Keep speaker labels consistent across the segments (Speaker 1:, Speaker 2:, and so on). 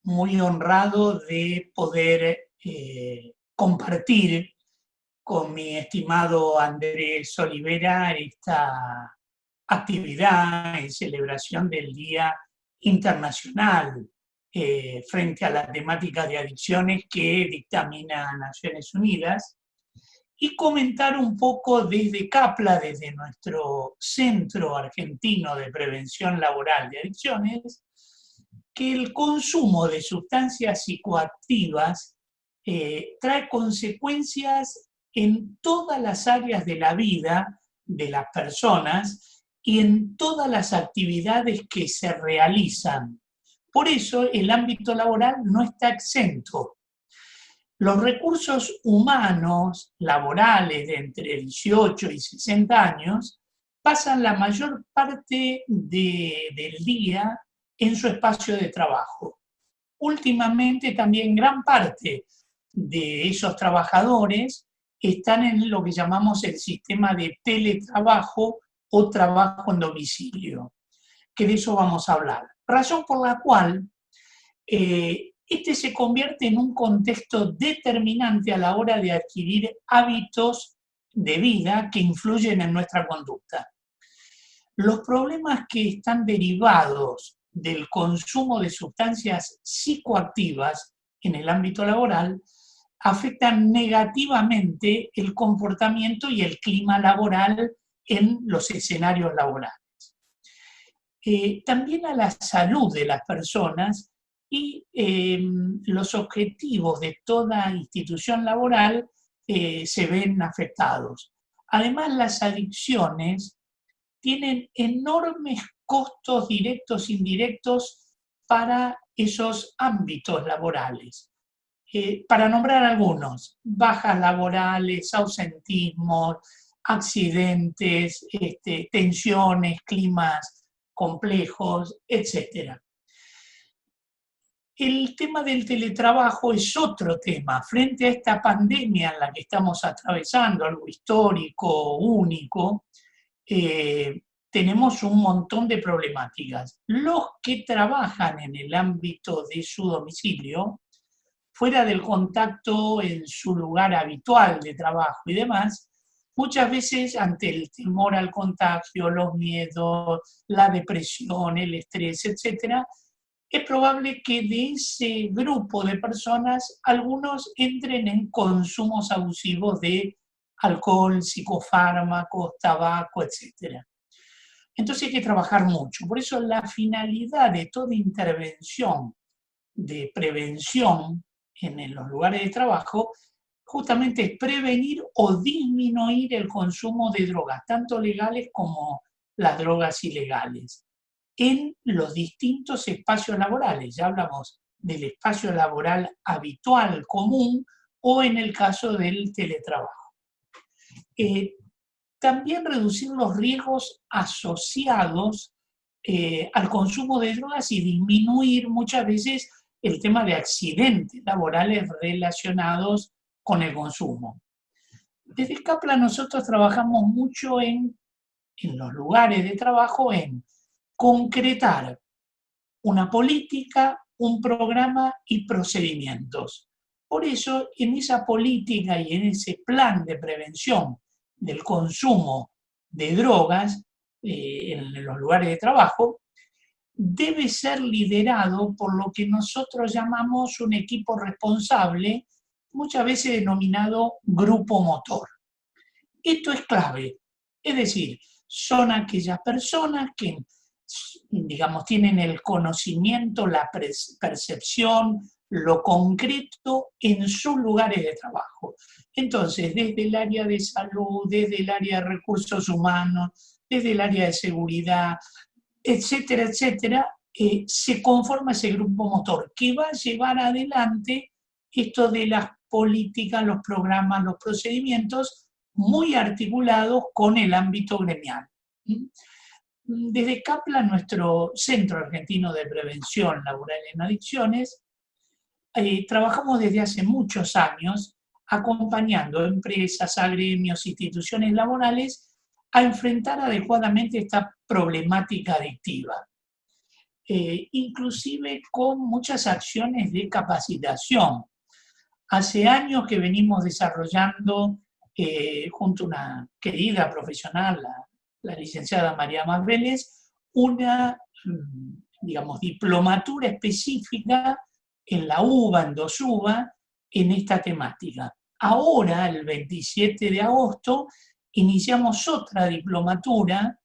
Speaker 1: muy honrado de poder compartir con mi estimado Andrés Olivera esta actividad en celebración del Día Internacional frente a la temática de adicciones que dictamina Naciones Unidas, y comentar un poco desde CAPLA, desde nuestro Centro Argentino de Prevención Laboral de Adicciones, que el consumo de sustancias psicoactivas trae consecuencias en todas las áreas de la vida de las personas y en todas las actividades que se realizan. Por eso el ámbito laboral no está exento. Los recursos humanos laborales de entre 18 y 60 años pasan la mayor parte del día en su espacio de trabajo. Últimamente también gran parte de esos trabajadores están en lo que llamamos el sistema de teletrabajo o trabajo en domicilio, que de eso vamos a hablar. Razón por la cual este se convierte en un contexto determinante a la hora de adquirir hábitos de vida que influyen en nuestra conducta. Los problemas que están derivados del consumo de sustancias psicoactivas en el ámbito laboral afectan negativamente el comportamiento y el clima laboral en los escenarios laborales. También a la salud de las personas y los objetivos de toda institución laboral se ven afectados. Además, las adicciones tienen enormes costos directos e indirectos para esos ámbitos laborales. Para nombrar algunos: bajas laborales, ausentismo, accidentes, tensiones, climas complejos, etc. El tema del teletrabajo es otro tema. Frente a esta pandemia en la que estamos atravesando, algo histórico, único, tenemos un montón de problemáticas. Los que trabajan en el ámbito de su domicilio, fuera del contacto en su lugar habitual de trabajo y demás, muchas veces ante el temor al contagio, los miedos, la depresión, el estrés, etc., es probable que de ese grupo de personas algunos entren en consumos abusivos de alcohol, psicofármacos, tabaco, etc. Entonces hay que trabajar mucho. Por eso la finalidad de toda intervención de prevención en los lugares de trabajo justamente es prevenir o disminuir el consumo de drogas, tanto legales como las drogas ilegales, en los distintos espacios laborales. Ya hablamos del espacio laboral habitual, común, o en el caso del teletrabajo. También reducir los riesgos asociados al consumo de drogas y disminuir muchas veces el tema de accidentes laborales relacionados con el consumo. Desde CAPLA nosotros trabajamos mucho en los lugares de trabajo en concretar una política, un programa y procedimientos. Por eso, en esa política y en ese plan de prevención del consumo de drogas en los lugares de trabajo, debe ser liderado por lo que nosotros llamamos un equipo responsable, muchas veces denominado grupo motor. Esto es clave, es decir, son aquellas personas que, digamos, tienen el conocimiento, la percepción, lo concreto en sus lugares de trabajo. Entonces, desde el área de salud, desde el área de recursos humanos, desde el área de seguridad, etcétera, etcétera, se conforma ese grupo motor que va a llevar adelante esto de las políticas, los programas, los procedimientos muy articulados con el ámbito gremial. Desde CAPLA, nuestro Centro Argentino de Prevención Laboral en Adicciones, trabajamos desde hace muchos años acompañando a empresas, a gremios, instituciones laborales a enfrentar adecuadamente esta problemática adictiva. inclusive con muchas acciones de capacitación. Hace años que venimos desarrollando, junto a una querida profesional, la licenciada María Más Vélez, una, digamos, diplomatura específica en la UBA, en DOSUBA, en esta temática. Ahora, el 27 de agosto, iniciamos otra diplomatura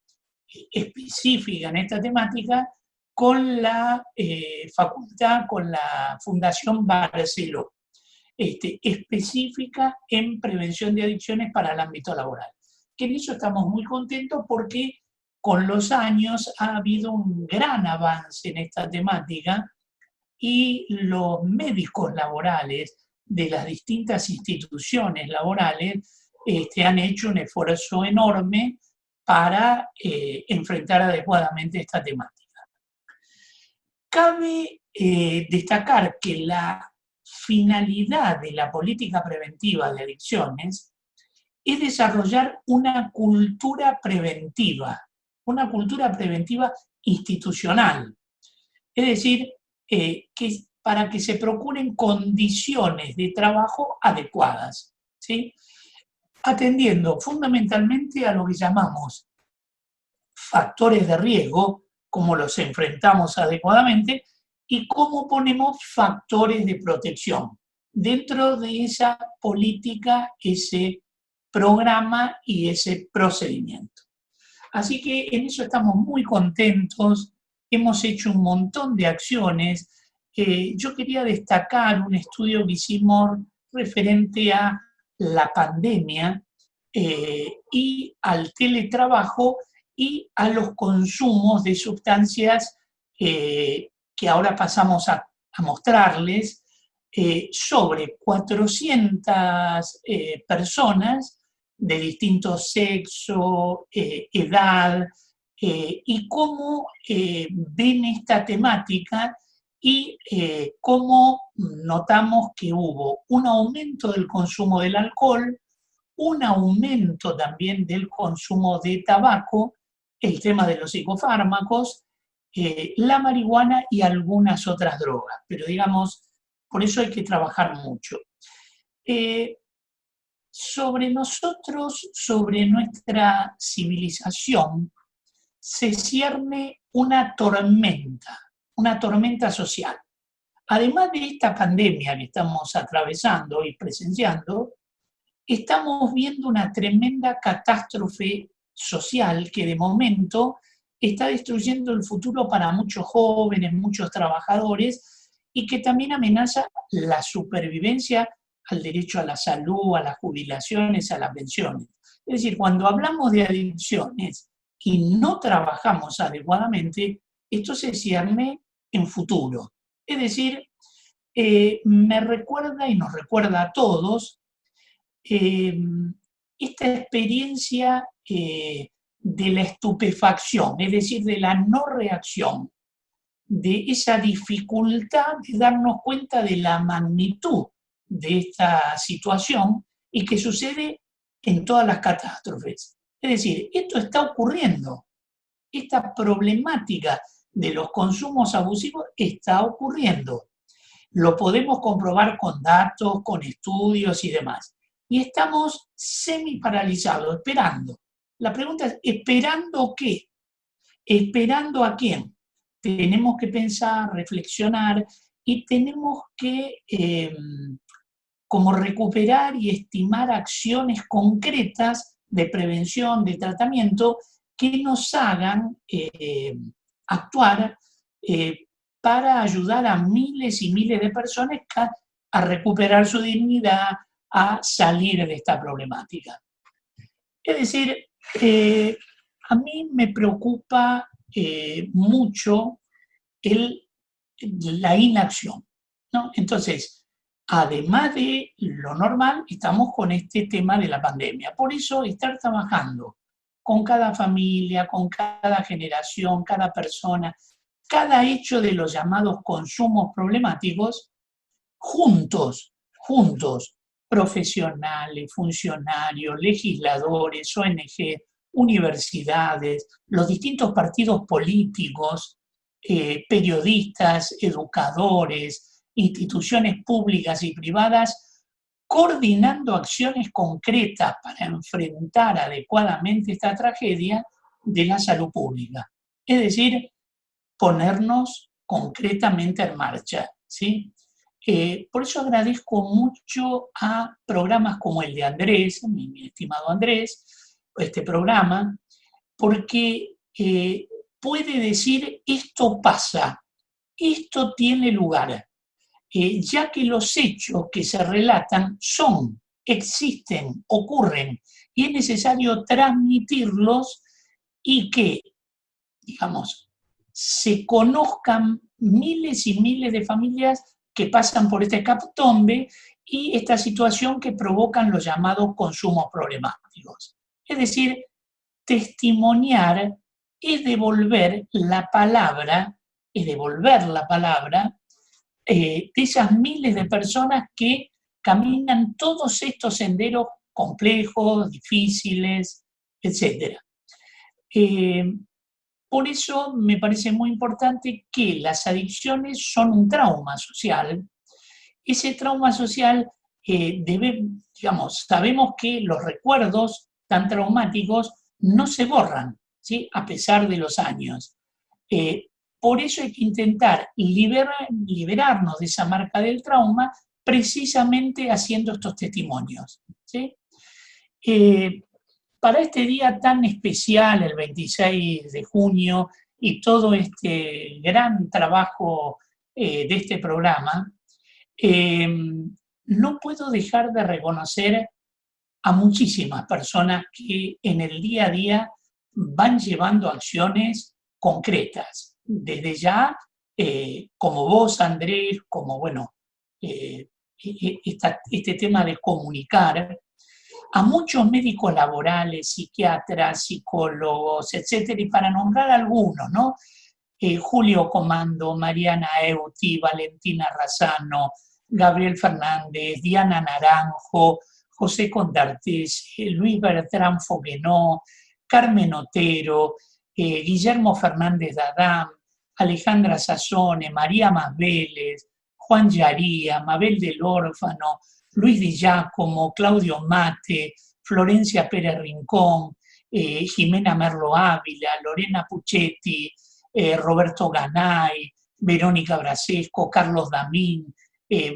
Speaker 1: específica en esta temática con la facultad, con la Fundación Barceló, específica en prevención de adicciones para el ámbito laboral. Que en eso estamos muy contentos porque con los años ha habido un gran avance en esta temática y los médicos laborales de las distintas instituciones laborales han hecho un esfuerzo enorme para enfrentar adecuadamente esta temática. Cabe destacar que la finalidad de la política preventiva de adicciones es desarrollar una cultura preventiva institucional. Es decir, que para que se procuren condiciones de trabajo adecuadas, ¿sí? Atendiendo fundamentalmente a lo que llamamos factores de riesgo, cómo los enfrentamos adecuadamente, y cómo ponemos factores de protección dentro de esa política, ese programa y ese procedimiento. Así que en eso estamos muy contentos, hemos hecho un montón de acciones. Yo quería destacar un estudio que hicimos referente a la pandemia y al teletrabajo y a los consumos de sustancias que ahora pasamos a mostrarles, sobre 400 personas de distinto sexo, edad, y cómo ven esta temática y cómo notamos que hubo un aumento del consumo del alcohol, un aumento también del consumo de tabaco, el tema de los psicofármacos, la marihuana y algunas otras drogas. Pero digamos, por eso hay que trabajar mucho. Sobre nosotros, sobre nuestra civilización, se cierne una tormenta social. Además de esta pandemia que estamos atravesando y presenciando, estamos viendo una tremenda catástrofe social que de momento está destruyendo el futuro para muchos jóvenes, muchos trabajadores, y que también amenaza la supervivencia al derecho a la salud, a las jubilaciones, a las pensiones. Es decir, cuando hablamos de adicciones y no trabajamos adecuadamente, esto se cierne en futuro. Es decir, me recuerda y nos recuerda a todos esta experiencia de la estupefacción, es decir, de la no reacción, de esa dificultad de darnos cuenta de la magnitud de esta situación y que sucede en todas las catástrofes. Es decir, esto está ocurriendo, esta problemática de los consumos abusivos está ocurriendo. Lo podemos comprobar con datos, con estudios y demás. Y estamos semi-paralizados, esperando. La pregunta es, ¿esperando qué? ¿Esperando a quién? Tenemos que pensar, reflexionar y tenemos que como recuperar y estimar acciones concretas de prevención, de tratamiento, que nos hagan actuar para ayudar a miles y miles de personas a recuperar su dignidad, a salir de esta problemática. Es decir, a mí me preocupa mucho la inacción, ¿no? Entonces, además de lo normal, estamos con este tema de la pandemia. Por eso, estar trabajando con cada familia, con cada generación, cada persona, cada hecho de los llamados consumos problemáticos, juntos, profesionales, funcionarios, legisladores, ONG, universidades, los distintos partidos políticos, periodistas, educadores, instituciones públicas y privadas, coordinando acciones concretas para enfrentar adecuadamente esta tragedia de la salud pública. Es decir, ponernos concretamente en marcha, ¿sí? Por eso agradezco mucho a programas como el de Andrés, mi estimado Andrés, este programa, porque puede decir esto pasa, esto tiene lugar, ya que los hechos que se relatan son, existen, ocurren, y es necesario transmitirlos y que, digamos, se conozcan miles y miles de familias que pasan por este hecatombe y esta situación que provocan los llamados consumos problemáticos. Es decir, testimoniar es devolver la palabra, de esas miles de personas que caminan todos estos senderos complejos, difíciles, etc. Por eso me parece muy importante que las adicciones son un trauma social. Ese trauma social sabemos que los recuerdos tan traumáticos no se borran, ¿sí? A pesar de los años. Eh, por eso hay que intentar liberarnos de esa marca del trauma precisamente haciendo estos testimonios, ¿sí? Para este día tan especial, el 26 de junio, y todo este gran trabajo de este programa, no puedo dejar de reconocer a muchísimas personas que en el día a día van llevando acciones concretas. Desde ya, como vos, Andrés, como bueno, este tema de comunicar, a muchos médicos laborales, psiquiatras, psicólogos, etcétera, y para nombrar algunos, ¿no? Julio Comando, Mariana Euti, Valentina Razzano, Gabriel Fernández, Diana Naranjo, José Condartes, Luis Bertrán Foguenó, Carmen Otero, Guillermo Fernández Dadam, Alejandra Sassone, María Masvélez, Juan Yaría, Mabel del Órfano, Luis Di Giacomo, Claudio Mate, Florencia Pérez Rincón, Jimena Merlo Ávila, Lorena Puchetti, Roberto Ganay, Verónica Brasesco, Carlos Damín,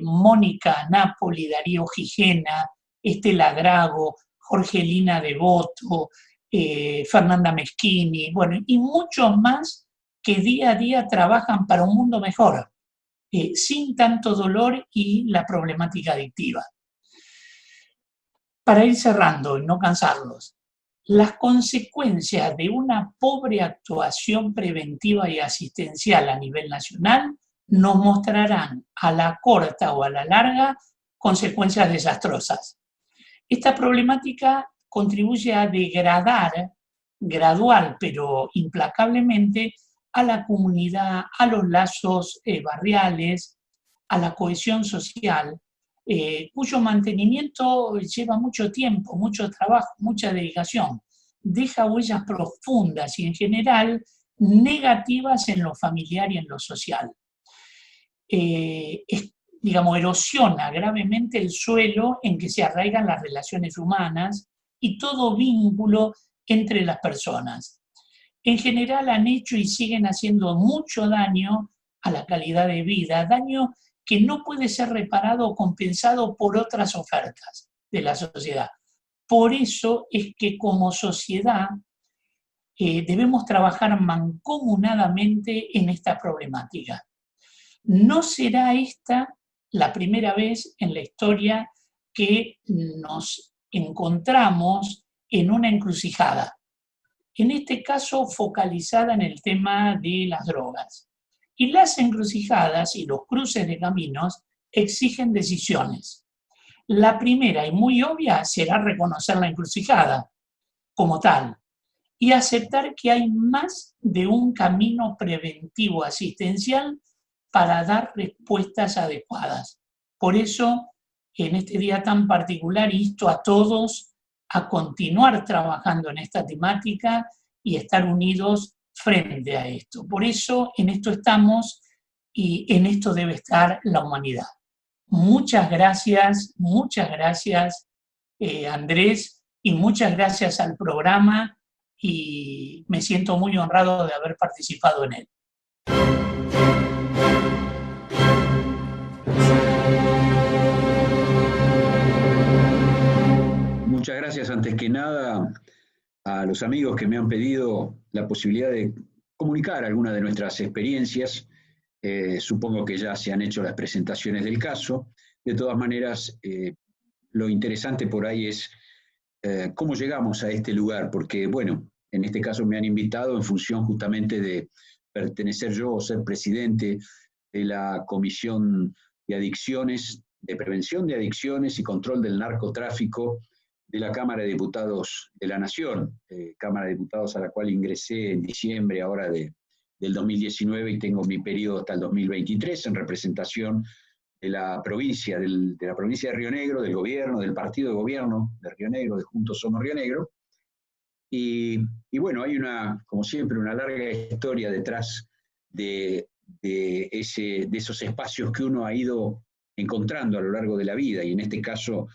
Speaker 1: Mónica Napoli, Darío Gijena, Estela Drago, Jorgelina Devoto, Fernanda Meschini, bueno, y muchos más que día a día trabajan para un mundo mejor, sin tanto dolor y la problemática adictiva. Para ir cerrando y no cansarlos, las consecuencias de una pobre actuación preventiva y asistencial a nivel nacional nos mostrarán a la corta o a la larga consecuencias desastrosas. Esta problemática contribuye a degradar gradual pero implacablemente a la comunidad, a los lazos barriales, a la cohesión social, cuyo mantenimiento lleva mucho tiempo, mucho trabajo, mucha dedicación. Deja huellas profundas y en general negativas en lo familiar y en lo social. Erosiona gravemente el suelo en que se arraigan las relaciones humanas y todo vínculo entre las personas. En general han hecho y siguen haciendo mucho daño a la calidad de vida, daño que no puede ser reparado o compensado por otras ofertas de la sociedad. Por eso es que como sociedad debemos trabajar mancomunadamente en esta problemática. No será esta la primera vez en la historia que nos encontramos en una encrucijada. En este caso, focalizada en el tema de las drogas. Y las encrucijadas y los cruces de caminos exigen decisiones. La primera y muy obvia será reconocer la encrucijada como tal y aceptar que hay más de un camino preventivo asistencial para dar respuestas adecuadas. Por eso, en este día tan particular, insto a todos a continuar trabajando en esta temática y estar unidos frente a esto. Por eso en esto estamos y en esto debe estar la humanidad. Muchas gracias Andrés, y muchas gracias al programa y me siento muy honrado de haber participado en él.
Speaker 2: Muchas gracias antes que nada a los amigos que me han pedido la posibilidad de comunicar algunas de nuestras experiencias. Supongo que ya se han hecho las presentaciones del caso. De todas maneras, lo interesante por ahí es cómo llegamos a este lugar, porque, bueno, en este caso me han invitado en función justamente de pertenecer yo o ser presidente de la Comisión de Adicciones, de Prevención de Adicciones y Control del Narcotráfico de la Cámara de Diputados de la Nación, Cámara de Diputados a la cual ingresé en diciembre ahora del 2019 y tengo mi periodo hasta el 2023 en representación de la provincia, de la provincia de Río Negro, del gobierno, del partido de gobierno de Río Negro, de Juntos Somos Río Negro. Y bueno, hay como siempre, una larga historia detrás de esos espacios que uno ha ido encontrando a lo largo de la vida, y en este caso,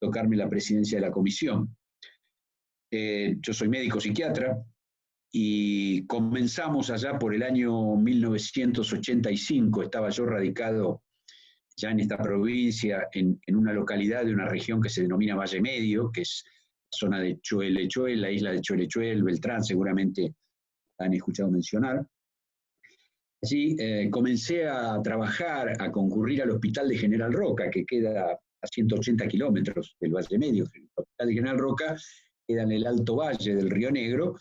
Speaker 2: tocarme la presidencia de la comisión. Yo soy médico psiquiatra, y comenzamos allá por el año 1985, estaba yo radicado ya en esta provincia, en una localidad de una región que se denomina Valle Medio, que es la zona de Choel, la isla de Choel, Beltrán, seguramente han escuchado mencionar. Allí comencé a trabajar, a concurrir al Hospital de General Roca, que queda a 180 kilómetros del Valle Medio. El Hospital de General Roca queda en el Alto Valle del Río Negro,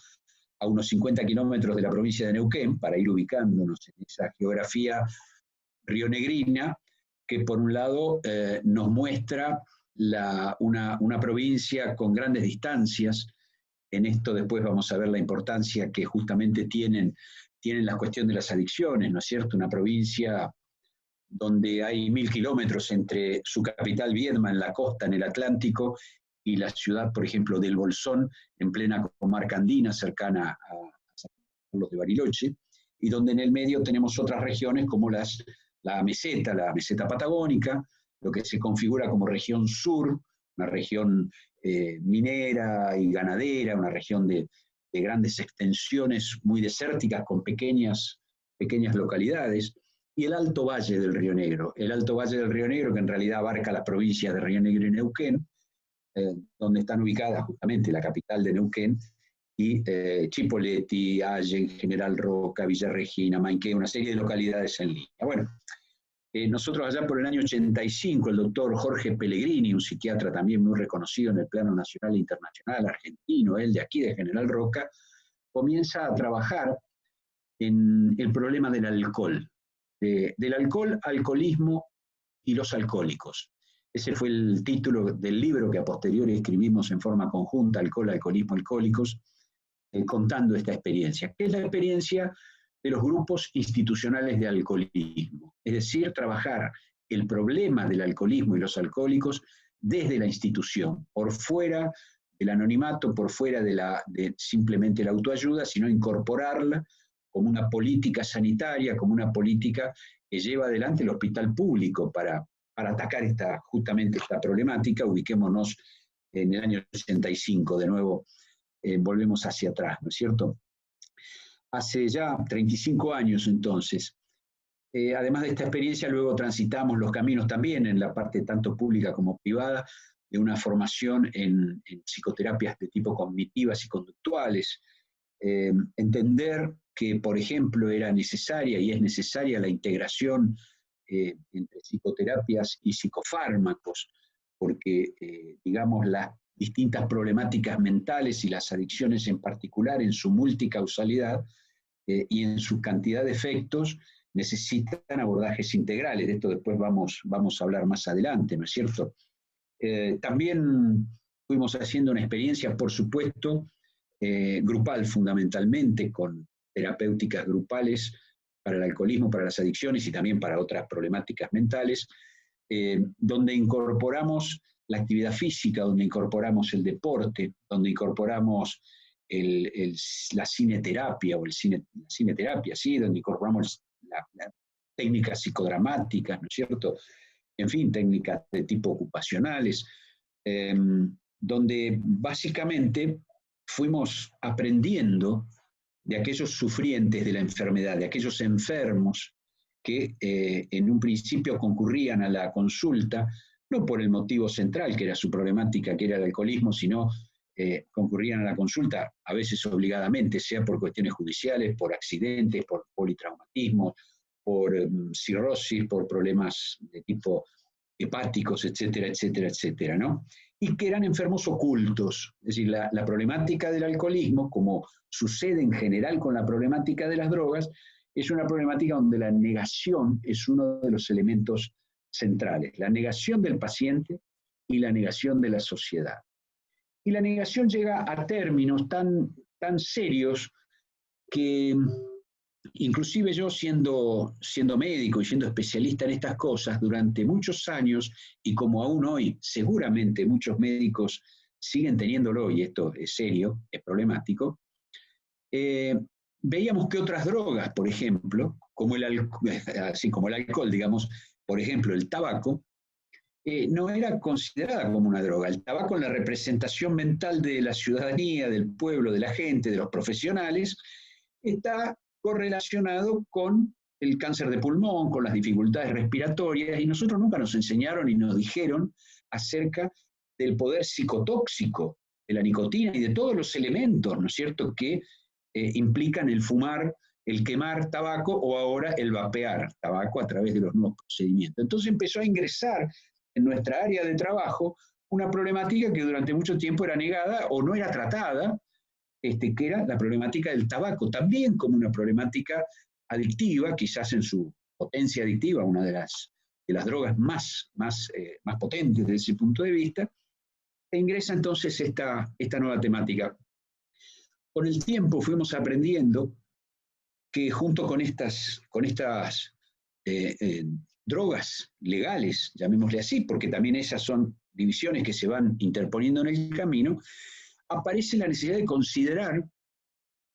Speaker 2: a unos 50 kilómetros de la provincia de Neuquén, para ir ubicándonos en esa geografía rionegrina, que por un lado nos muestra una provincia con grandes distancias. En esto después vamos a ver la importancia que justamente tienen la cuestión de las adicciones, ¿no es cierto? Una provincia donde hay 1000 kilómetros entre su capital Viedma en la costa, en el Atlántico, y la ciudad, por ejemplo, del Bolsón, en plena comarca andina, cercana a San Carlos de Bariloche, y donde en el medio tenemos otras regiones como la meseta patagónica, lo que se configura como región sur, una región minera y ganadera, una región de grandes extensiones muy desérticas con pequeñas localidades, y el Alto Valle del Río Negro. El Alto Valle del Río Negro, que en realidad abarca las provincias de Río Negro y Neuquén, donde están ubicadas justamente la capital de Neuquén, y Chipoleti, Allen, General Roca, Villa Regina, Mainquén, una serie de localidades en línea. Bueno, nosotros allá por el año 85, el doctor Jorge Pellegrini, un psiquiatra también muy reconocido en el plano nacional e internacional, argentino, él de aquí, de General Roca, comienza a trabajar en el problema del alcohol, del alcohol, alcoholismo y los alcohólicos. Ese fue el título del libro que a posteriori escribimos en forma conjunta, Alcohol, Alcoholismo, Alcohólicos, contando esta experiencia, que es la experiencia de los grupos institucionales de alcoholismo. Es decir, trabajar el problema del alcoholismo y los alcohólicos desde la institución, por fuera del anonimato, por fuera de simplemente la autoayuda, sino incorporarla como una política sanitaria, como una política que lleva adelante el hospital público para atacar justamente esta problemática. Ubiquémonos en el año 85, de nuevo volvemos hacia atrás, ¿no es cierto? Hace ya 35 años entonces. Además de esta experiencia, luego transitamos los caminos también en la parte tanto pública como privada de una formación en psicoterapias de tipo cognitivas y conductuales. Entender que, por ejemplo, era necesaria y es necesaria la integración entre psicoterapias y psicofármacos, porque, digamos, las distintas problemáticas mentales y las adicciones en particular, en su multicausalidad y en su cantidad de efectos, necesitan abordajes integrales. De esto después vamos a hablar más adelante, ¿no es cierto? También fuimos haciendo una experiencia, por supuesto, grupal fundamentalmente, con terapéuticas grupales para el alcoholismo, para las adicciones y también para otras problemáticas mentales, donde incorporamos la actividad física, donde incorporamos el deporte, donde incorporamos la cineterapia o la cineterapia, ¿sí? Donde incorporamos las técnicas psicodramáticas, ¿no es cierto? En fin, técnicas de tipo ocupacionales, donde básicamente fuimos aprendiendo de aquellos sufrientes de la enfermedad, de aquellos enfermos que en un principio concurrían a la consulta, no por el motivo central, que era su problemática, que era el alcoholismo, sino concurrían a la consulta, a veces obligadamente, sea por cuestiones judiciales, por accidentes, por politraumatismo, por cirrosis, por problemas de tipo hepáticos, etcétera, etcétera, etcétera, ¿no? Y que eran enfermos ocultos. Es decir, la problemática del alcoholismo, como sucede en general con la problemática de las drogas, es una problemática donde la negación es uno de los elementos centrales. La negación del paciente y la negación de la sociedad. Y la negación llega a términos tan serios que inclusive yo siendo médico y siendo especialista en estas cosas durante muchos años, y como aún hoy seguramente muchos médicos siguen teniéndolo, y esto es serio, es problemático, veíamos que otras drogas, por ejemplo, así como el alcohol, digamos, por ejemplo, el tabaco, no era considerada como una droga. El tabaco en la representación mental de la ciudadanía, del pueblo, de la gente, de los profesionales, está correlacionado con el cáncer de pulmón, con las dificultades respiratorias, y nosotros nunca nos enseñaron y nos dijeron acerca del poder psicotóxico de la nicotina y de todos los elementos, ¿no es cierto?, que implican el fumar, el quemar tabaco o ahora el vapear tabaco a través de los nuevos procedimientos. Entonces empezó a ingresar en nuestra área de trabajo una problemática que durante mucho tiempo era negada o no era tratada, que era la problemática del tabaco, también como una problemática adictiva, quizás en su potencia adictiva, una de las drogas más potentes desde ese punto de vista, e ingresa entonces esta nueva temática. Con el tiempo fuimos aprendiendo que junto con estas drogas legales, llamémosle así, porque también esas son divisiones que se van interponiendo en el camino, aparece la necesidad de considerar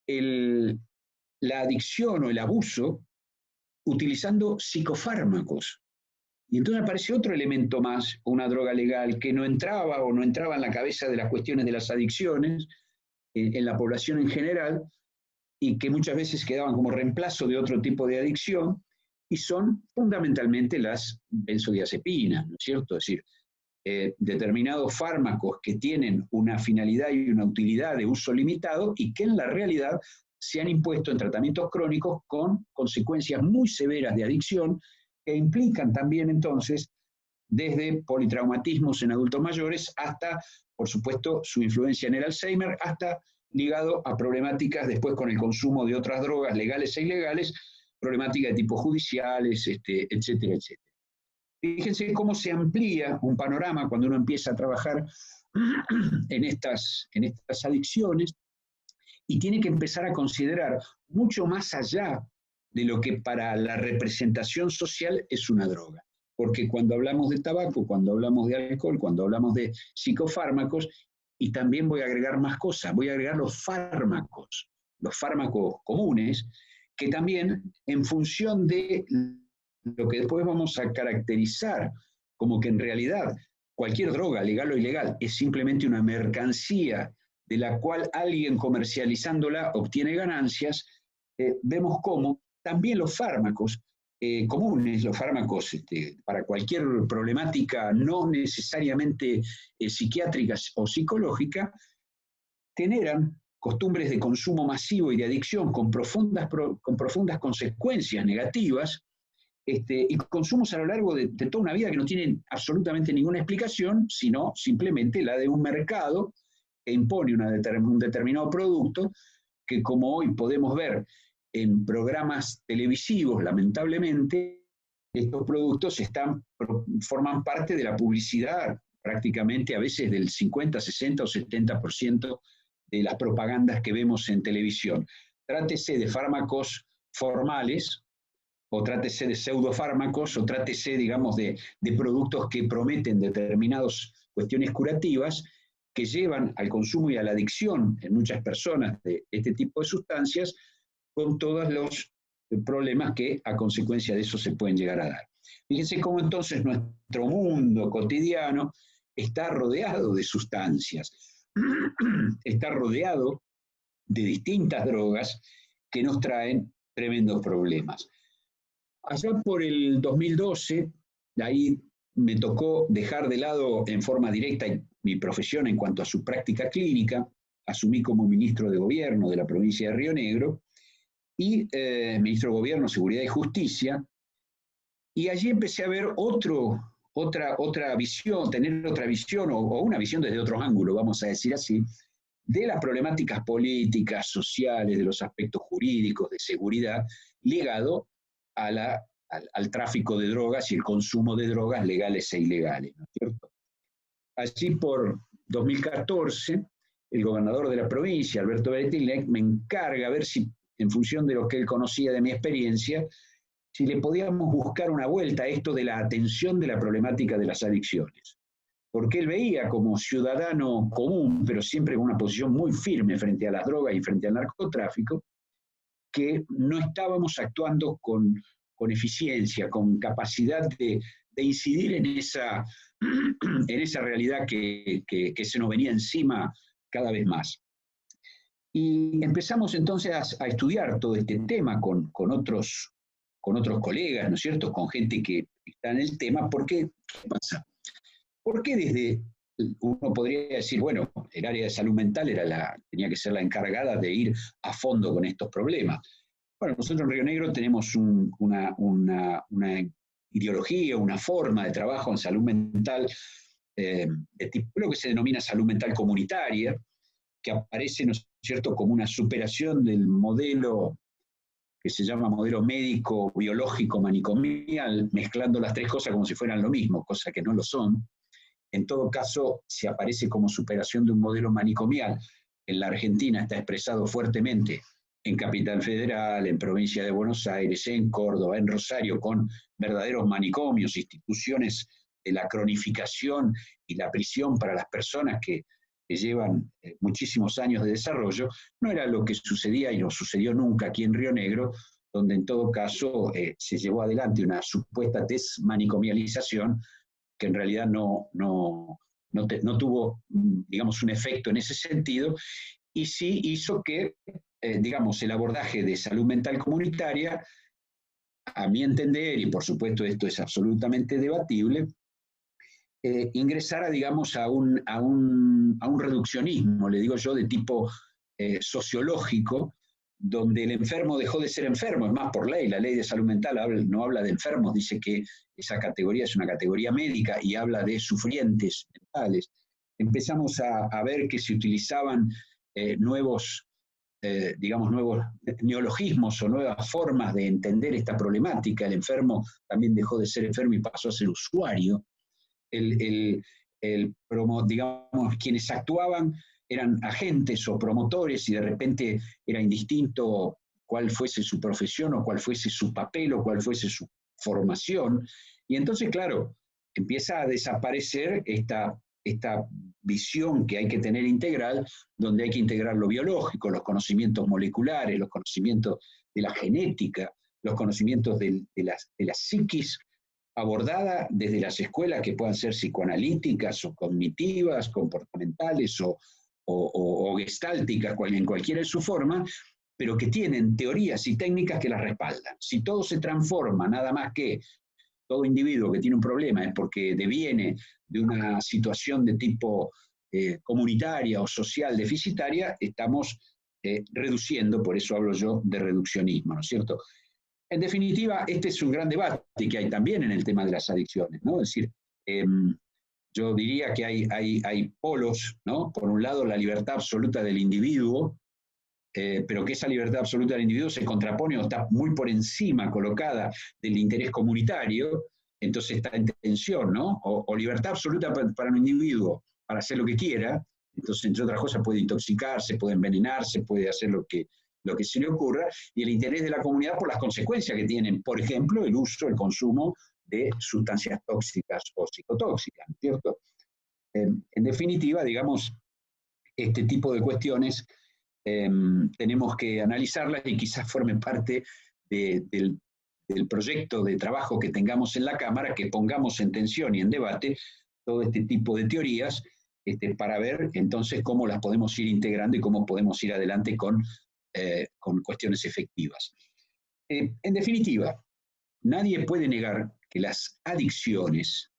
Speaker 2: la adicción o el abuso utilizando psicofármacos. Y entonces aparece otro elemento más, una droga legal, que no entraba en la cabeza de las cuestiones de las adicciones en la población en general, y que muchas veces quedaban como reemplazo de otro tipo de adicción, y son fundamentalmente las benzodiazepinas, ¿no es cierto? Es decir, determinados fármacos que tienen una finalidad y una utilidad de uso limitado y que en la realidad se han impuesto en tratamientos crónicos con consecuencias muy severas de adicción que implican también entonces desde politraumatismos en adultos mayores hasta, por supuesto, su influencia en el Alzheimer, hasta ligado a problemáticas después con el consumo de otras drogas legales e ilegales, problemáticas de tipo judiciales, etcétera, etcétera. Fíjense cómo se amplía un panorama cuando uno empieza a trabajar en estas adicciones y tiene que empezar a considerar mucho más allá de lo que para la representación social es una droga. Porque cuando hablamos de tabaco, cuando hablamos de alcohol, cuando hablamos de psicofármacos, y también voy a agregar más cosas, voy a agregar los fármacos comunes, que también en función de lo que después vamos a caracterizar como que en realidad cualquier droga, legal o ilegal, es simplemente una mercancía de la cual alguien comercializándola obtiene ganancias, vemos cómo también los fármacos comunes, los fármacos para cualquier problemática no necesariamente psiquiátrica o psicológica, generan costumbres de consumo masivo y de adicción con profundas consecuencias negativas, y consumos a lo largo de toda una vida que no tienen absolutamente ninguna explicación, sino simplemente la de un mercado que impone un determinado producto que, como hoy podemos ver en programas televisivos, lamentablemente, estos productos forman parte de la publicidad, prácticamente a veces del 50, 60 o 70% de las propagandas que vemos en televisión. Trátese de fármacos formales, o trátese de pseudofármacos, o trátese, digamos, de productos que prometen determinadas cuestiones curativas, que llevan al consumo y a la adicción en muchas personas de este tipo de sustancias, con todos los problemas que a consecuencia de eso se pueden llegar a dar. Fíjense cómo entonces nuestro mundo cotidiano está rodeado de sustancias, está rodeado de distintas drogas que nos traen tremendos problemas. Allá por el 2012, ahí me tocó dejar de lado en forma directa mi profesión en cuanto a su práctica clínica, asumí como ministro de Gobierno de la provincia de Río Negro y ministro de Gobierno, Seguridad y Justicia, y allí empecé a ver otra visión, tener otra visión o una visión desde otros ángulos, vamos a decir así, de las problemáticas políticas, sociales, de los aspectos jurídicos, de seguridad, ligado al tráfico de drogas y el consumo de drogas legales e ilegales, ¿no es cierto? Allí por 2014, el gobernador de la provincia, Alberto Beretilnec, me encarga a ver si, en función de lo que él conocía de mi experiencia, si le podíamos buscar una vuelta a esto de la atención de la problemática de las adicciones. Porque él veía como ciudadano común, pero siempre con una posición muy firme frente a las drogas y frente al narcotráfico, que no estábamos actuando con eficiencia, con capacidad de incidir en esa realidad que se nos venía encima cada vez más. Y empezamos entonces a estudiar todo este tema con otros colegas, ¿no es cierto?, con gente que está en el tema, porque, ¿qué pasa? Porque desde, uno podría decir, bueno, el área de salud mental tenía que ser la encargada de ir a fondo con estos problemas. Bueno, nosotros en Río Negro tenemos una ideología, una forma de trabajo en salud mental, de tipo, lo que se denomina salud mental comunitaria, que aparece, ¿no es cierto?, como una superación del modelo que se llama modelo médico, biológico, manicomial, mezclando las tres cosas como si fueran lo mismo, cosa que no lo son. En todo caso, se aparece como superación de un modelo manicomial. En la Argentina está expresado fuertemente en Capital Federal, en Provincia de Buenos Aires, en Córdoba, en Rosario, con verdaderos manicomios, instituciones de la cronificación y la prisión para las personas que llevan muchísimos años de desarrollo. No era lo que sucedía y no sucedió nunca aquí en Río Negro, donde en todo caso se llevó adelante una supuesta desmanicomialización que en realidad no tuvo, digamos, un efecto en ese sentido, y sí hizo que, digamos, el abordaje de salud mental comunitaria, a mi entender, y por supuesto esto es absolutamente debatible, ingresara, digamos, a un reduccionismo, le digo yo, de tipo sociológico, donde el enfermo dejó de ser enfermo, es más, por ley, la ley de salud mental no habla de enfermos, dice que esa categoría es una categoría médica y habla de sufrientes mentales. Empezamos a ver que se utilizaban nuevos neologismos o nuevas formas de entender esta problemática. El enfermo también dejó de ser enfermo y pasó a ser usuario. Digamos, quienes actuaban eran agentes o promotores y de repente era indistinto cuál fuese su profesión o cuál fuese su papel o cuál fuese su formación. Y entonces, claro, empieza a desaparecer esta visión que hay que tener integral, donde hay que integrar lo biológico, los conocimientos moleculares, los conocimientos de la genética, los conocimientos de la psiquis, abordada desde las escuelas que puedan ser psicoanalíticas o cognitivas, comportamentales o gestálticas, en cualquiera de su forma, pero que tienen teorías y técnicas que las respaldan. Si todo se transforma, nada más que todo individuo que tiene un problema es porque deviene de una situación de tipo comunitaria o social deficitaria, estamos reduciendo, por eso hablo yo de reduccionismo, ¿no es cierto? En definitiva, este es un gran debate que hay también en el tema de las adicciones, ¿no? Es decir, yo diría que hay polos, ¿no? Por un lado, la libertad absoluta del individuo, pero que esa libertad absoluta del individuo se contrapone o está muy por encima colocada del interés comunitario, entonces está en tensión, ¿no? O libertad absoluta para un individuo para hacer lo que quiera, entonces, entre otras cosas, puede intoxicarse, puede envenenarse, puede hacer lo que se le ocurra, y el interés de la comunidad por las consecuencias que tienen, por ejemplo, el uso, el consumo de sustancias tóxicas o psicotóxicas, ¿no es cierto? En definitiva, digamos, este tipo de cuestiones tenemos que analizarlas y quizás formen parte del proyecto de trabajo que tengamos en la Cámara, que pongamos en tensión y en debate todo este tipo de teorías para ver entonces cómo las podemos ir integrando y cómo podemos ir adelante con cuestiones efectivas. En definitiva, nadie puede negar que las adicciones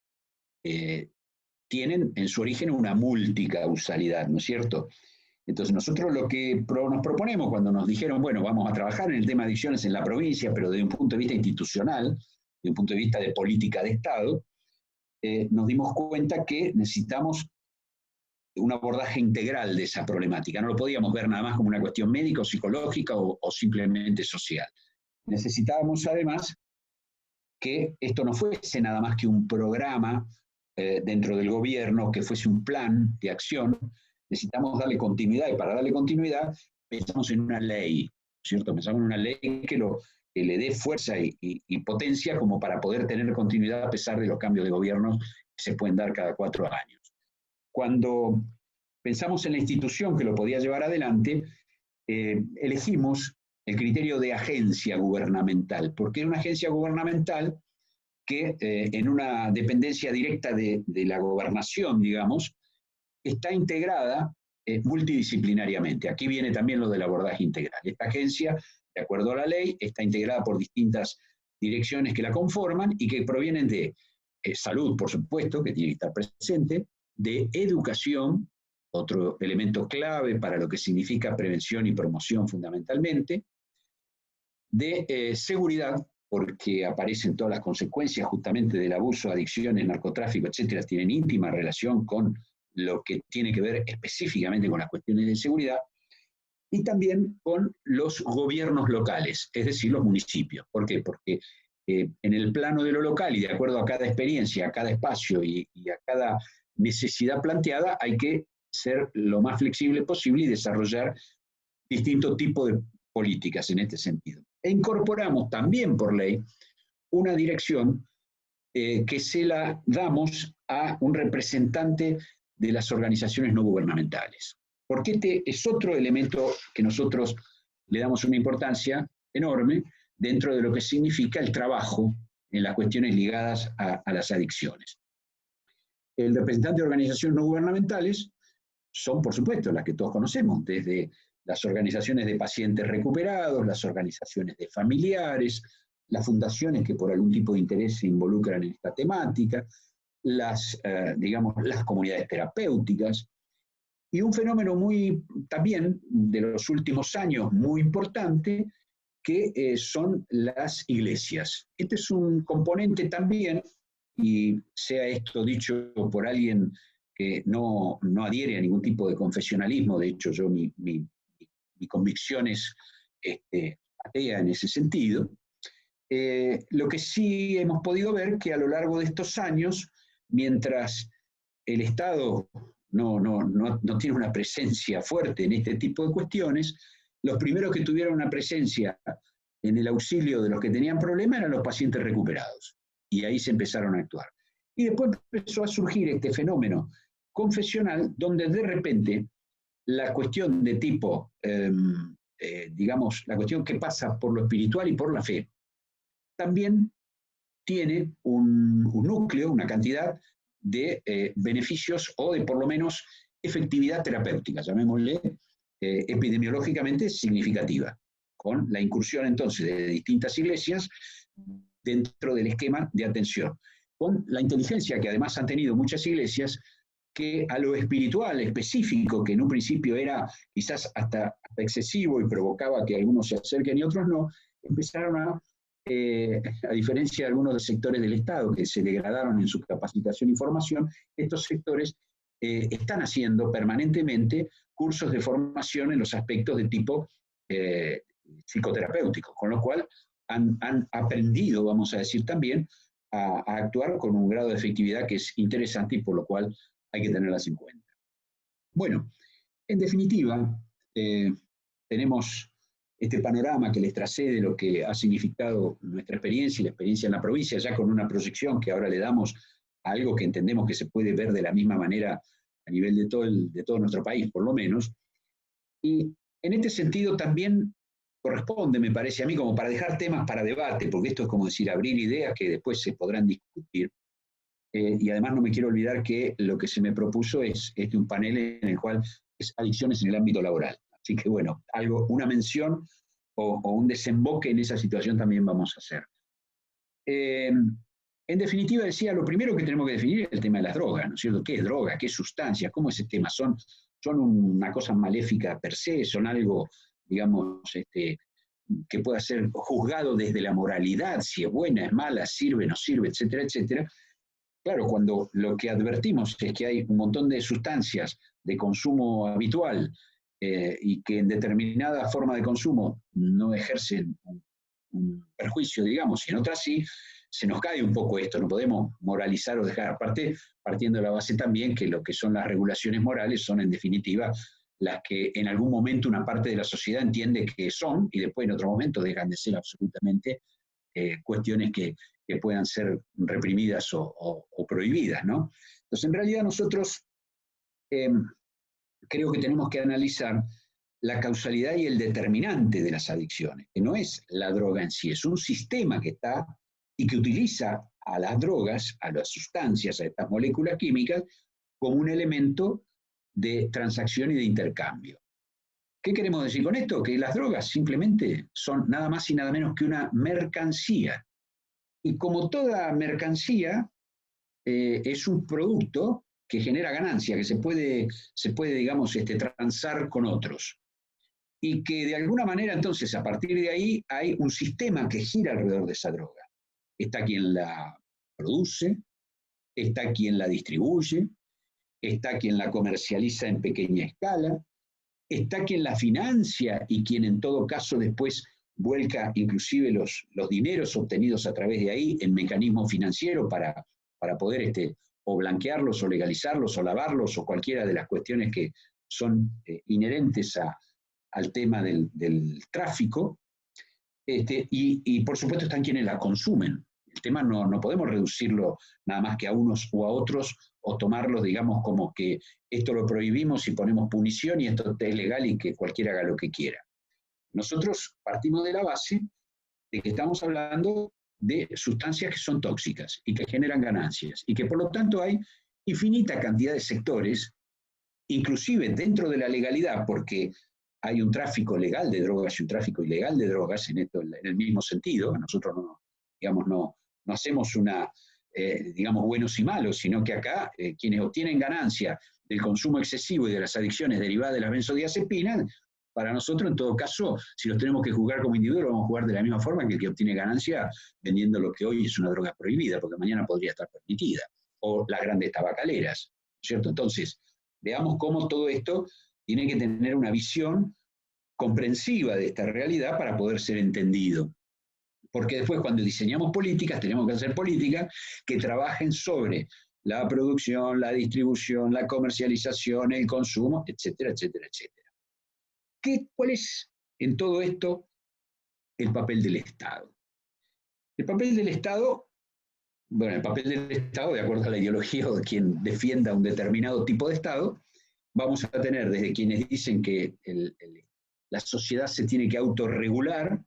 Speaker 2: tienen en su origen una multicausalidad, ¿no es cierto? Entonces nosotros lo que nos proponemos cuando nos dijeron, bueno, vamos a trabajar en el tema de adicciones en la provincia, pero desde un punto de vista institucional, desde un punto de vista de política de Estado, nos dimos cuenta que necesitamos un abordaje integral de esa problemática. No lo podíamos ver nada más como una cuestión médica o psicológica o simplemente social. Necesitábamos además que esto no fuese nada más que un programa dentro del gobierno, que fuese un plan de acción. Necesitamos darle continuidad, y para darle continuidad pensamos en una ley, ¿cierto? Pensamos en una ley que le dé fuerza y potencia como para poder tener continuidad a pesar de los cambios de gobierno que se pueden dar cada 4 años. Cuando pensamos en la institución que lo podía llevar adelante, elegimos el criterio de agencia gubernamental, porque es una agencia gubernamental que en una dependencia directa de la gobernación, digamos, está integrada multidisciplinariamente. Aquí viene también lo del abordaje integral. Esta agencia, de acuerdo a la ley, está integrada por distintas direcciones que la conforman y que provienen de salud, por supuesto, que tiene que estar presente, de educación, otro elemento clave para lo que significa prevención y promoción fundamentalmente, de seguridad, porque aparecen todas las consecuencias justamente del abuso, adicciones, narcotráfico, etcétera, tienen íntima relación con lo que tiene que ver específicamente con las cuestiones de seguridad, y también con los gobiernos locales, es decir, los municipios. ¿Por qué? Porque en el plano de lo local y de acuerdo a cada experiencia, a cada espacio y a cada necesidad planteada, hay que ser lo más flexible posible y desarrollar distintos tipos de políticas en este sentido. E incorporamos también por ley una dirección que se la damos a un representante de las organizaciones no gubernamentales. Porque este es otro elemento que nosotros le damos una importancia enorme dentro de lo que significa el trabajo en las cuestiones ligadas a las adicciones. El representante de organizaciones no gubernamentales son, por supuesto, las que todos conocemos, desde las organizaciones de pacientes recuperados, las organizaciones de familiares, las fundaciones que por algún tipo de interés se involucran en esta temática, las comunidades terapéuticas, y un fenómeno también de los últimos años muy importante, que son las iglesias. Este es un componente también, y sea esto dicho por alguien que no adhiere a ningún tipo de confesionalismo, de hecho yo mi convicción es atea en ese sentido. Lo que sí hemos podido ver que a lo largo de estos años, mientras el Estado no tiene una presencia fuerte en este tipo de cuestiones, los primeros que tuvieron una presencia en el auxilio de los que tenían problemas eran los pacientes recuperados. Y ahí se empezaron a actuar. Y después empezó a surgir este fenómeno confesional donde de repente la cuestión de tipo, la cuestión que pasa por lo espiritual y por la fe, también tiene un núcleo, una cantidad de beneficios o de por lo menos efectividad terapéutica, llamémosle epidemiológicamente significativa, con la incursión entonces de distintas iglesias dentro del esquema de atención, con la inteligencia que además han tenido muchas iglesias, que a lo espiritual específico, que en un principio era quizás hasta excesivo y provocaba que algunos se acerquen y otros no, empezaron a diferencia de algunos de los sectores del Estado que se degradaron en su capacitación y formación, estos sectores están haciendo permanentemente cursos de formación en los aspectos de tipo psicoterapéutico, con lo cual han aprendido, vamos a decir también, a actuar con un grado de efectividad que es interesante y por lo cual hay que tenerlas en cuenta. Bueno, en definitiva, tenemos este panorama que les tracé de lo que ha significado nuestra experiencia y la experiencia en la provincia, ya con una proyección que ahora le damos a algo que entendemos que se puede ver de la misma manera a nivel de todo nuestro país, por lo menos. Y en este sentido también corresponde, me parece a mí, como para dejar temas para debate, porque esto es como decir, abrir ideas que después se podrán discutir. Y además no me quiero olvidar que lo que se me propuso es un panel en el cual es adicciones en el ámbito laboral. Así que bueno, una mención o un desemboque en esa situación también vamos a hacer. En definitiva, decía, lo primero que tenemos que definir es el tema de las drogas, ¿no es cierto? ¿Qué es droga? ¿Qué es sustancia? ¿Cómo es ese tema? ¿Son una cosa maléfica per se? ¿Son algo, digamos, que pueda ser juzgado desde la moralidad, si es buena, es mala, sirve, no sirve, etcétera, etcétera? Claro, cuando lo que advertimos es que hay un montón de sustancias de consumo habitual y que en determinada forma de consumo no ejercen un perjuicio, digamos, y en otras sí, se nos cae un poco esto, no podemos moralizar o dejar, aparte, partiendo de la base también que lo que son las regulaciones morales son en definitiva las que en algún momento una parte de la sociedad entiende que son y después en otro momento dejan de ser absolutamente cuestiones que puedan ser reprimidas o prohibidas, ¿no? Entonces, en realidad nosotros creo que tenemos que analizar la causalidad y el determinante de las adicciones, que no es la droga en sí, es un sistema que está y que utiliza a las drogas, a las sustancias, a estas moléculas químicas, como un elemento de transacción y de intercambio. ¿Qué queremos decir con esto? Que las drogas simplemente son nada más y nada menos que una mercancía. Y como toda mercancía, es un producto que genera ganancia, que se puede digamos, transar con otros. Y que de alguna manera, entonces, a partir de ahí, hay un sistema que gira alrededor de esa droga. Está quien la produce, está quien la distribuye, está quien la comercializa en pequeña escala, está quien la financia y quien en todo caso después vuelca inclusive los dineros obtenidos a través de ahí en mecanismos financieros para poder o blanquearlos o legalizarlos o lavarlos o cualquiera de las cuestiones que son inherentes al tema del tráfico. Y por supuesto están quienes la consumen. El tema no podemos reducirlo nada más que a unos o a otros o tomarlos, digamos, como que esto lo prohibimos y ponemos punición y esto es legal y que cualquiera haga lo que quiera. Nosotros partimos de la base de que estamos hablando de sustancias que son tóxicas y que generan ganancias y que por lo tanto hay infinita cantidad de sectores, inclusive dentro de la legalidad, porque hay un tráfico legal de drogas y un tráfico ilegal de drogas en el mismo sentido. Nosotros no hacemos digamos, buenos y malos, sino que acá quienes obtienen ganancia del consumo excesivo y de las adicciones derivadas de las benzodiazepinas, para nosotros, en todo caso, si los tenemos que juzgar como individuos, vamos a jugar de la misma forma que el que obtiene ganancia vendiendo lo que hoy es una droga prohibida, porque mañana podría estar permitida, o las grandes tabacaleras, ¿cierto? Entonces, veamos cómo todo esto tiene que tener una visión comprensiva de esta realidad para poder ser entendido. Porque después cuando diseñamos políticas, tenemos que hacer políticas que trabajen sobre la producción, la distribución, la comercialización, el consumo, etcétera, etcétera, etcétera. ¿Cuál es en todo esto el papel del Estado? El papel del Estado, bueno, el papel del Estado, de acuerdo a la ideología o de quien defienda un determinado tipo de Estado, vamos a tener desde quienes dicen que la sociedad se tiene que autorregular,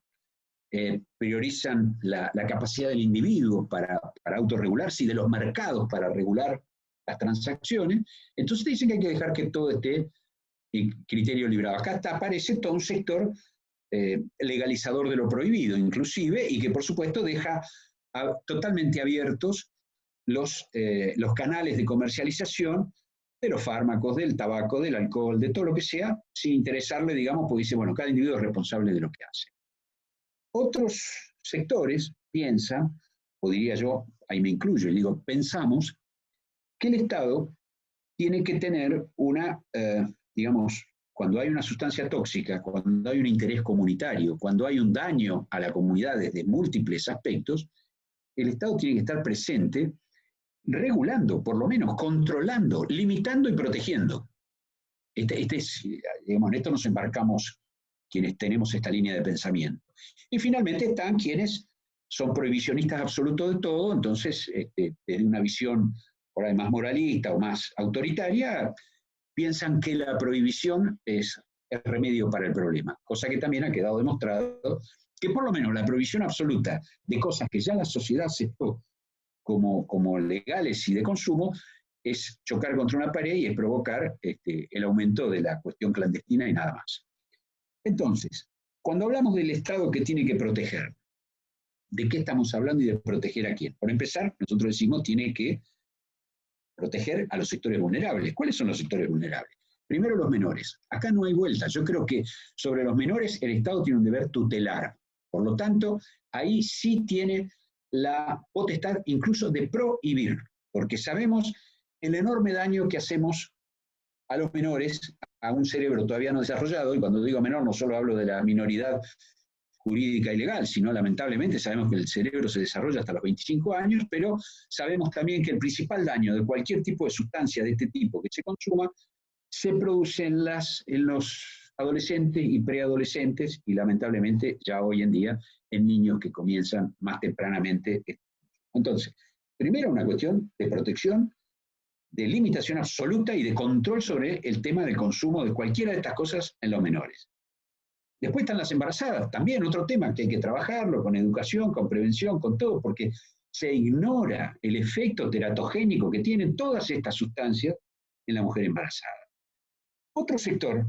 Speaker 2: priorizan la capacidad del individuo para autorregularse y de los mercados para regular las transacciones, entonces dicen que hay que dejar que todo esté en criterio librado. Acá aparece todo un sector legalizador de lo prohibido, inclusive, y que por supuesto deja totalmente abiertos los canales de comercialización de los fármacos, del tabaco, del alcohol, de todo lo que sea, sin interesarle, digamos, porque dice, bueno, cada individuo es responsable de lo que hace. Otros sectores piensan, o diría yo, ahí me incluyo, y digo, pensamos que el Estado tiene que tener digamos, cuando hay una sustancia tóxica, cuando hay un interés comunitario, cuando hay un daño a la comunidad desde múltiples aspectos, el Estado tiene que estar presente regulando, por lo menos controlando, limitando y protegiendo. Digamos, en esto nos embarcamos quienes tenemos esta línea de pensamiento. Y finalmente están quienes son prohibicionistas absolutos de todo, entonces, desde una visión por ahí más moralista o más autoritaria, piensan que la prohibición es el remedio para el problema, cosa que también ha quedado demostrado que por lo menos la prohibición absoluta de cosas que ya la sociedad aceptó como legales y de consumo es chocar contra una pared y es provocar el aumento de la cuestión clandestina y nada más. Entonces, cuando hablamos del Estado que tiene que proteger, ¿de qué estamos hablando y de proteger a quién? Por empezar, nosotros decimos tiene que proteger a los sectores vulnerables. ¿Cuáles son los sectores vulnerables? Primero, los menores. Acá no hay vuelta. Yo creo que sobre los menores el Estado tiene un deber tutelar. Por lo tanto, ahí sí tiene la potestad incluso de prohibir, porque sabemos el enorme daño que hacemos a los menores, a un cerebro todavía no desarrollado, y cuando digo menor no solo hablo de la minoridad jurídica y legal, sino lamentablemente sabemos que el cerebro se desarrolla hasta los 25 años, pero sabemos también que el principal daño de cualquier tipo de sustancia de este tipo que se consuma se produce en los adolescentes y preadolescentes y lamentablemente ya hoy en día en niños que comienzan más tempranamente. Entonces, primero una cuestión de protección, de limitación absoluta y de control sobre el tema del consumo de cualquiera de estas cosas en los menores. Después están las embarazadas, también otro tema que hay que trabajarlo con educación, con prevención, con todo, porque se ignora el efecto teratogénico que tienen todas estas sustancias en la mujer embarazada. Otro sector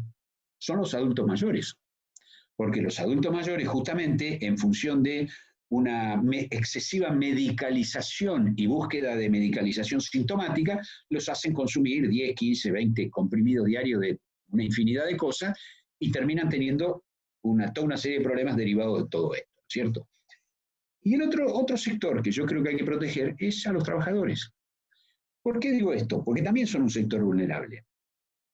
Speaker 2: son los adultos mayores, porque los adultos mayores justamente en función de una excesiva medicalización y búsqueda de medicalización sintomática, los hacen consumir 10, 15, 20 comprimidos diarios de una infinidad de cosas y terminan teniendo toda una serie de problemas derivados de todo esto, ¿cierto? Y el otro sector que yo creo que hay que proteger es a los trabajadores. ¿Por qué digo esto? Porque también son un sector vulnerable.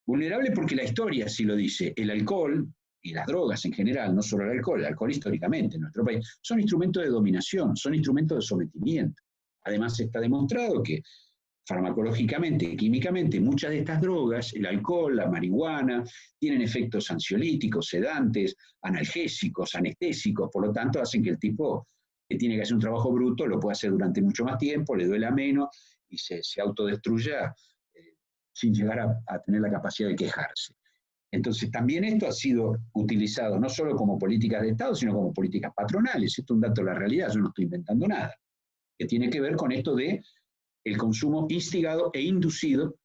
Speaker 2: Vulnerable porque la historia sí lo dice. El alcohol y las drogas en general, no solo el alcohol históricamente en nuestro país, son instrumentos de dominación, son instrumentos de sometimiento. Además está demostrado que farmacológicamente, químicamente, muchas de estas drogas, el alcohol, la marihuana, tienen efectos ansiolíticos, sedantes, analgésicos, anestésicos, por lo tanto hacen que el tipo que tiene que hacer un trabajo bruto lo pueda hacer durante mucho más tiempo, le duela menos y se autodestruya sin llegar a tener la capacidad de quejarse. Entonces, también esto ha sido utilizado no solo como políticas de Estado, sino como políticas patronales. Esto es un dato de la realidad, yo no estoy inventando nada, que tiene que ver con esto de el consumo instigado e inducido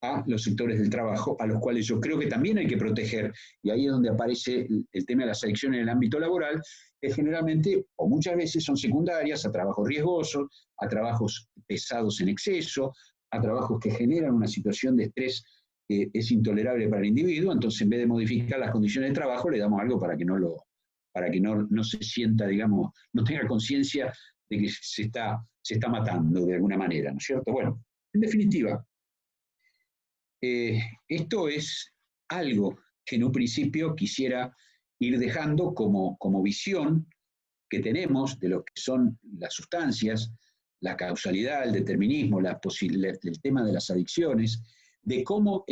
Speaker 2: a los sectores del trabajo, a los cuales yo creo que también hay que proteger, y ahí es donde aparece el tema de las adicciones en el ámbito laboral, que generalmente, o muchas veces, son secundarias a trabajos riesgosos, a trabajos pesados en exceso, a trabajos que generan una situación de estrés que es intolerable para el individuo. Entonces en vez de modificar las condiciones de trabajo, le damos algo para que no se sienta, digamos, no tenga conciencia de que se está matando de alguna manera, ¿no es cierto? Bueno, en definitiva, esto es algo que en un principio quisiera ir dejando como visión que tenemos de lo que son las sustancias, la causalidad, el determinismo, el tema de las adicciones, de cómo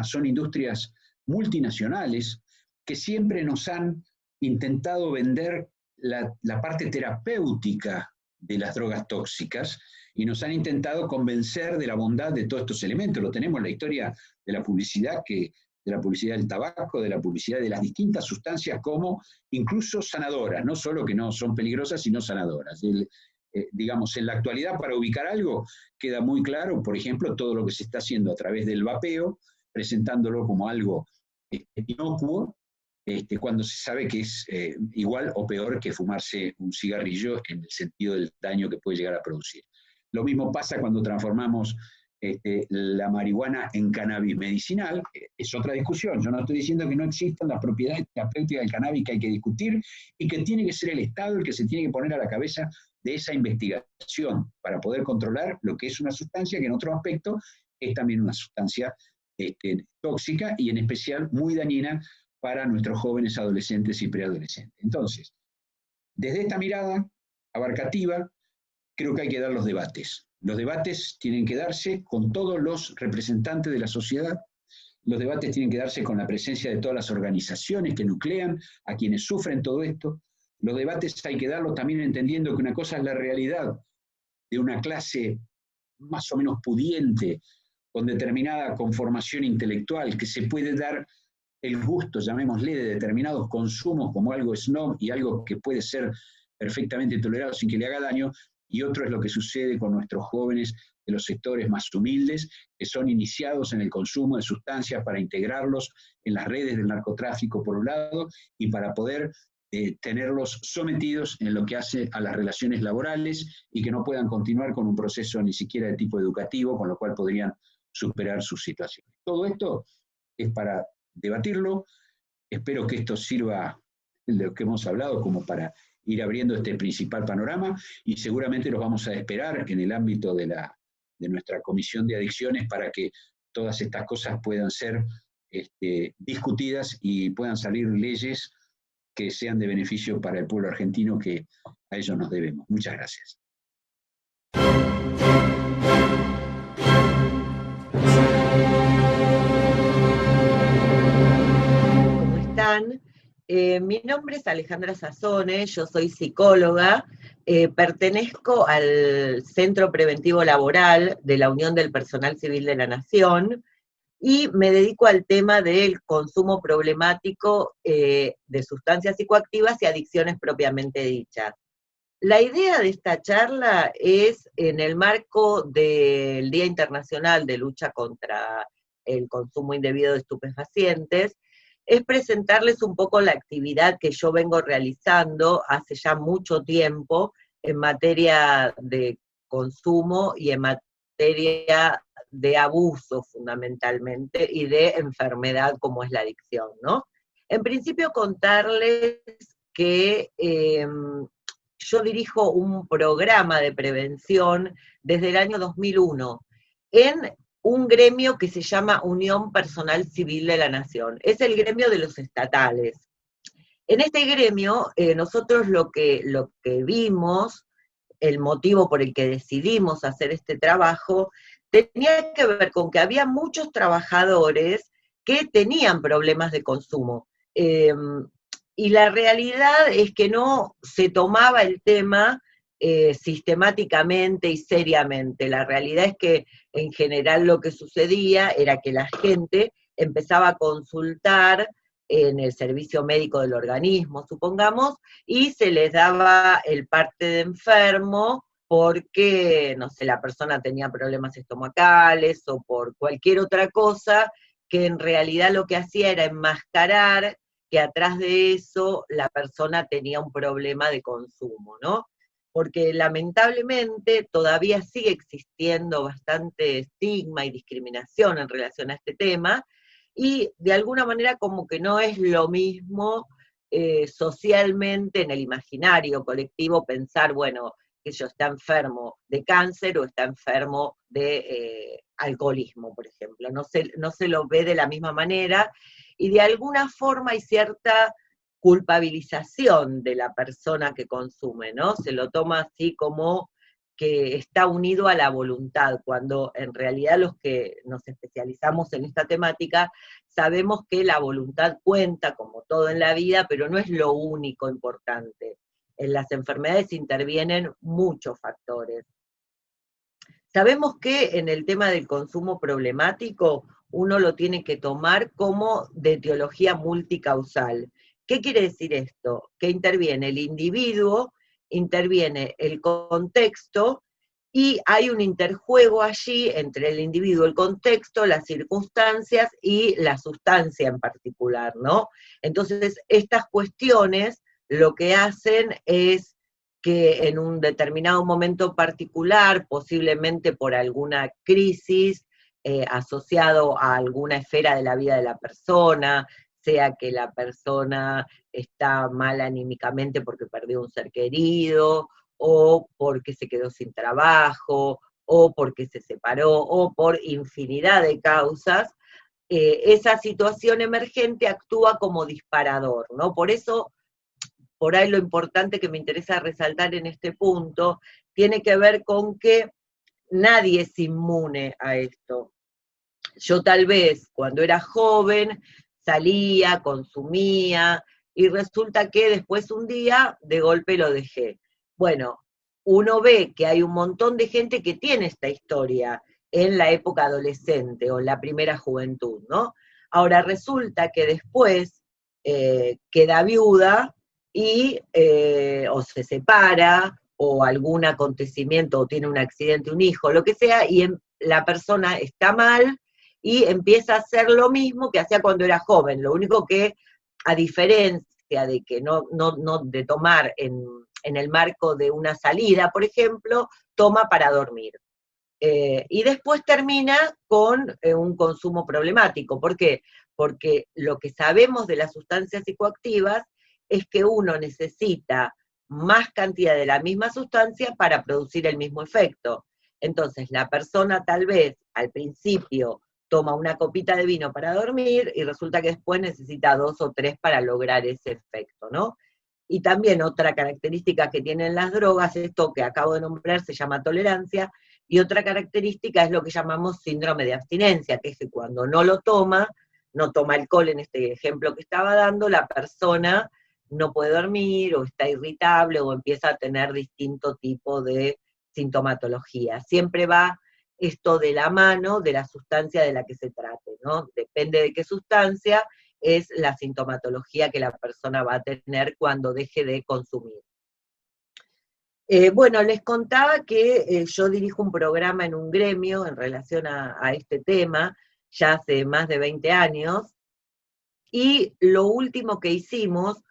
Speaker 2: son industrias multinacionales que siempre nos han intentado vender la parte terapéutica de las drogas tóxicas y nos han intentado convencer de la bondad de todos estos elementos. Lo tenemos en la historia de la publicidad, de la publicidad del tabaco, de la publicidad de las distintas sustancias como incluso sanadoras, no solo que no son peligrosas, sino sanadoras. Digamos, en la actualidad, para ubicar algo, queda muy claro, por ejemplo, todo lo que se está haciendo a través del vapeo, presentándolo como algo inocuo, cuando se sabe que es igual o peor que fumarse un cigarrillo en el sentido del daño que puede llegar a producir. Lo mismo pasa cuando transformamos la marihuana en cannabis medicinal. Es otra discusión. Yo no estoy diciendo que no existan las propiedades terapéuticas del cannabis, que hay que discutir y que tiene que ser el Estado el que se tiene que poner a la cabeza de esa investigación para poder controlar lo que es una sustancia que en otro aspecto es también una sustancia tóxica y en especial muy dañina para nuestros jóvenes, adolescentes y preadolescentes. Entonces, desde esta mirada abarcativa, creo que hay que dar los debates. Los debates tienen que darse con todos los representantes de la sociedad, los debates tienen que darse con la presencia de todas las organizaciones que nuclean a quienes sufren todo esto. Los debates hay que darlos también entendiendo que una cosa es la realidad de una clase más o menos pudiente con determinada conformación intelectual, que se puede dar el gusto, llamémosle, de determinados consumos como algo snob y algo que puede ser perfectamente tolerado sin que le haga daño, y otro es lo que sucede con nuestros jóvenes de los sectores más humildes, que son iniciados en el consumo de sustancias para integrarlos en las redes del narcotráfico por un lado, y para poder tenerlos sometidos en lo que hace a las relaciones laborales y que no puedan continuar con un proceso ni siquiera de tipo educativo, con lo cual podrían superar sus situaciones. Todo esto es para debatirlo. Espero que esto sirva de lo que hemos hablado como para ir abriendo este principal panorama, y seguramente los vamos a esperar en el ámbito de nuestra comisión de adicciones para que todas estas cosas puedan ser discutidas y puedan salir leyes que sean de beneficio para el pueblo argentino, que a ellos nos debemos. Muchas gracias.
Speaker 3: ¿Cómo están? Mi nombre es Alejandra Sassone, yo soy psicóloga, pertenezco al Centro Preventivo Laboral de la Unión del Personal Civil de la Nación, y me dedico al tema del consumo problemático de sustancias psicoactivas y adicciones propiamente dichas. La idea de esta charla es, en el marco del Día Internacional de Lucha contra el Consumo Indebido de Estupefacientes, es presentarles un poco la actividad que yo vengo realizando hace ya mucho tiempo en materia de consumo y en materia de abuso fundamentalmente, y de enfermedad como es la adicción, ¿no? En principio contarles que yo dirijo un programa de prevención desde el año 2001 en un gremio que se llama Unión Personal Civil de la Nación. Es el gremio de los estatales. En este gremio, nosotros lo que vimos, el motivo por el que decidimos hacer este trabajo, tenía que ver con que había muchos trabajadores que tenían problemas de consumo. Y la realidad es que no se tomaba el tema sistemáticamente y seriamente. La realidad es que en general lo que sucedía era que la gente empezaba a consultar en el servicio médico del organismo, supongamos, y se les daba el parte de enfermo porque, no sé, la persona tenía problemas estomacales o por cualquier otra cosa, que en realidad lo que hacía era enmascarar que atrás de eso la persona tenía un problema de consumo, ¿no? Porque lamentablemente todavía sigue existiendo bastante estigma y discriminación en relación a este tema, y de alguna manera como que no es lo mismo socialmente en el imaginario colectivo pensar, bueno, que yo está enfermo de cáncer o está enfermo de alcoholismo, por ejemplo. No se lo ve de la misma manera, y de alguna forma hay cierta culpabilización de la persona que consume, ¿no? Se lo toma así como que está unido a la voluntad, cuando en realidad los que nos especializamos en esta temática sabemos que la voluntad cuenta, como todo en la vida, pero no es lo único importante. En las enfermedades intervienen muchos factores. Sabemos que en el tema del consumo problemático uno lo tiene que tomar como de etiología multicausal. ¿Qué quiere decir esto? Que interviene el individuo, interviene el contexto, y hay un interjuego allí entre el individuo, el contexto, las circunstancias y la sustancia en particular, ¿no? Entonces, estas cuestiones lo que hacen es que en un determinado momento particular, posiblemente por alguna crisis asociado a alguna esfera de la vida de la persona, sea que la persona está mal anímicamente porque perdió un ser querido, o porque se quedó sin trabajo, o porque se separó, o por infinidad de causas, esa situación emergente actúa como disparador, ¿no? Por eso, por ahí lo importante que me interesa resaltar en este punto, tiene que ver con que nadie es inmune a esto. Yo tal vez cuando era joven salía, consumía, y resulta que después un día de golpe lo dejé. Bueno, uno ve que hay un montón de gente que tiene esta historia, en la época adolescente o en la primera juventud, ¿no? Ahora resulta que después queda viuda y o se separa, o algún acontecimiento, o tiene un accidente, un hijo, lo que sea, y la persona está mal y empieza a hacer lo mismo que hacía cuando era joven. Lo único que, a diferencia de que no de tomar en el marco de una salida, por ejemplo, toma para dormir. Y después termina con un consumo problemático. ¿Por qué? Porque lo que sabemos de las sustancias psicoactivas es que uno necesita más cantidad de la misma sustancia para producir el mismo efecto. Entonces, la persona tal vez al principio toma una copita de vino para dormir y resulta que después necesita 2 o 3 para lograr ese efecto, ¿no? Y también otra característica que tienen las drogas, esto que acabo de nombrar se llama tolerancia, y otra característica es lo que llamamos síndrome de abstinencia, que es que cuando no toma alcohol en este ejemplo que estaba dando, la persona no puede dormir, o está irritable, o empieza a tener distinto tipo de sintomatología. Siempre va esto de la mano de la sustancia de la que se trate, ¿no? Depende de qué sustancia, es la sintomatología que la persona va a tener cuando deje de consumir. Bueno, les contaba que yo dirijo un programa en un gremio en relación a este tema, ya hace más de 20 años, y lo último que hicimos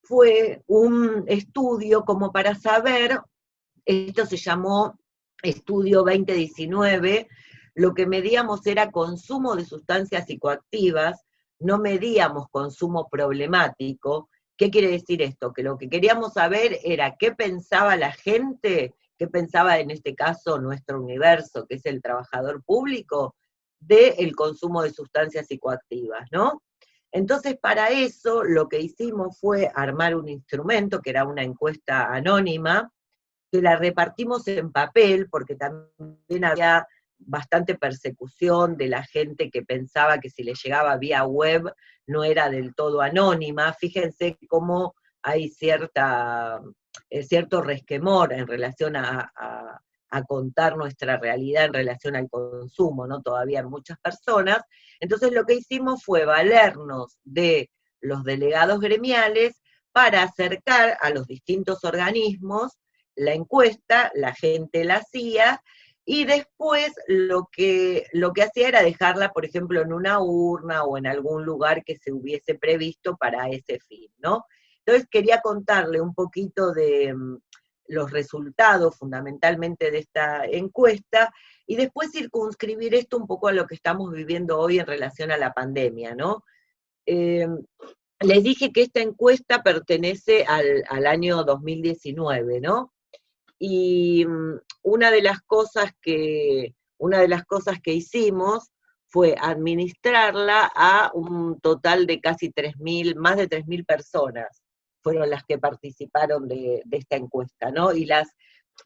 Speaker 3: fue un estudio como para saber, esto se llamó Estudio 2019, lo que medíamos era consumo de sustancias psicoactivas, no medíamos consumo problemático. ¿Qué quiere decir esto? Que lo que queríamos saber era qué pensaba la gente, qué pensaba en este caso nuestro universo, que es el trabajador público, del consumo de sustancias psicoactivas, ¿no? Entonces, para eso lo que hicimos fue armar un instrumento, que era una encuesta anónima, que la repartimos en papel, porque también había bastante persecución de la gente que pensaba que si le llegaba vía web no era del todo anónima. Fíjense cómo hay cierto resquemor en relación a contar nuestra realidad en relación al consumo, ¿no? Todavía en muchas personas. Entonces lo que hicimos fue valernos de los delegados gremiales para acercar a los distintos organismos la encuesta, la gente la hacía, y después lo que hacía era dejarla, por ejemplo, en una urna o en algún lugar que se hubiese previsto para ese fin, ¿no? Entonces quería contarle un poquito de los resultados fundamentalmente de esta encuesta, y después circunscribir esto un poco a lo que estamos viviendo hoy en relación a la pandemia, ¿no? Les dije que esta encuesta pertenece al año 2019, ¿no? Y una de las cosas que hicimos fue administrarla a un total de casi 3.000, más de 3.000 personas fueron las que participaron de esta encuesta, ¿no? Y las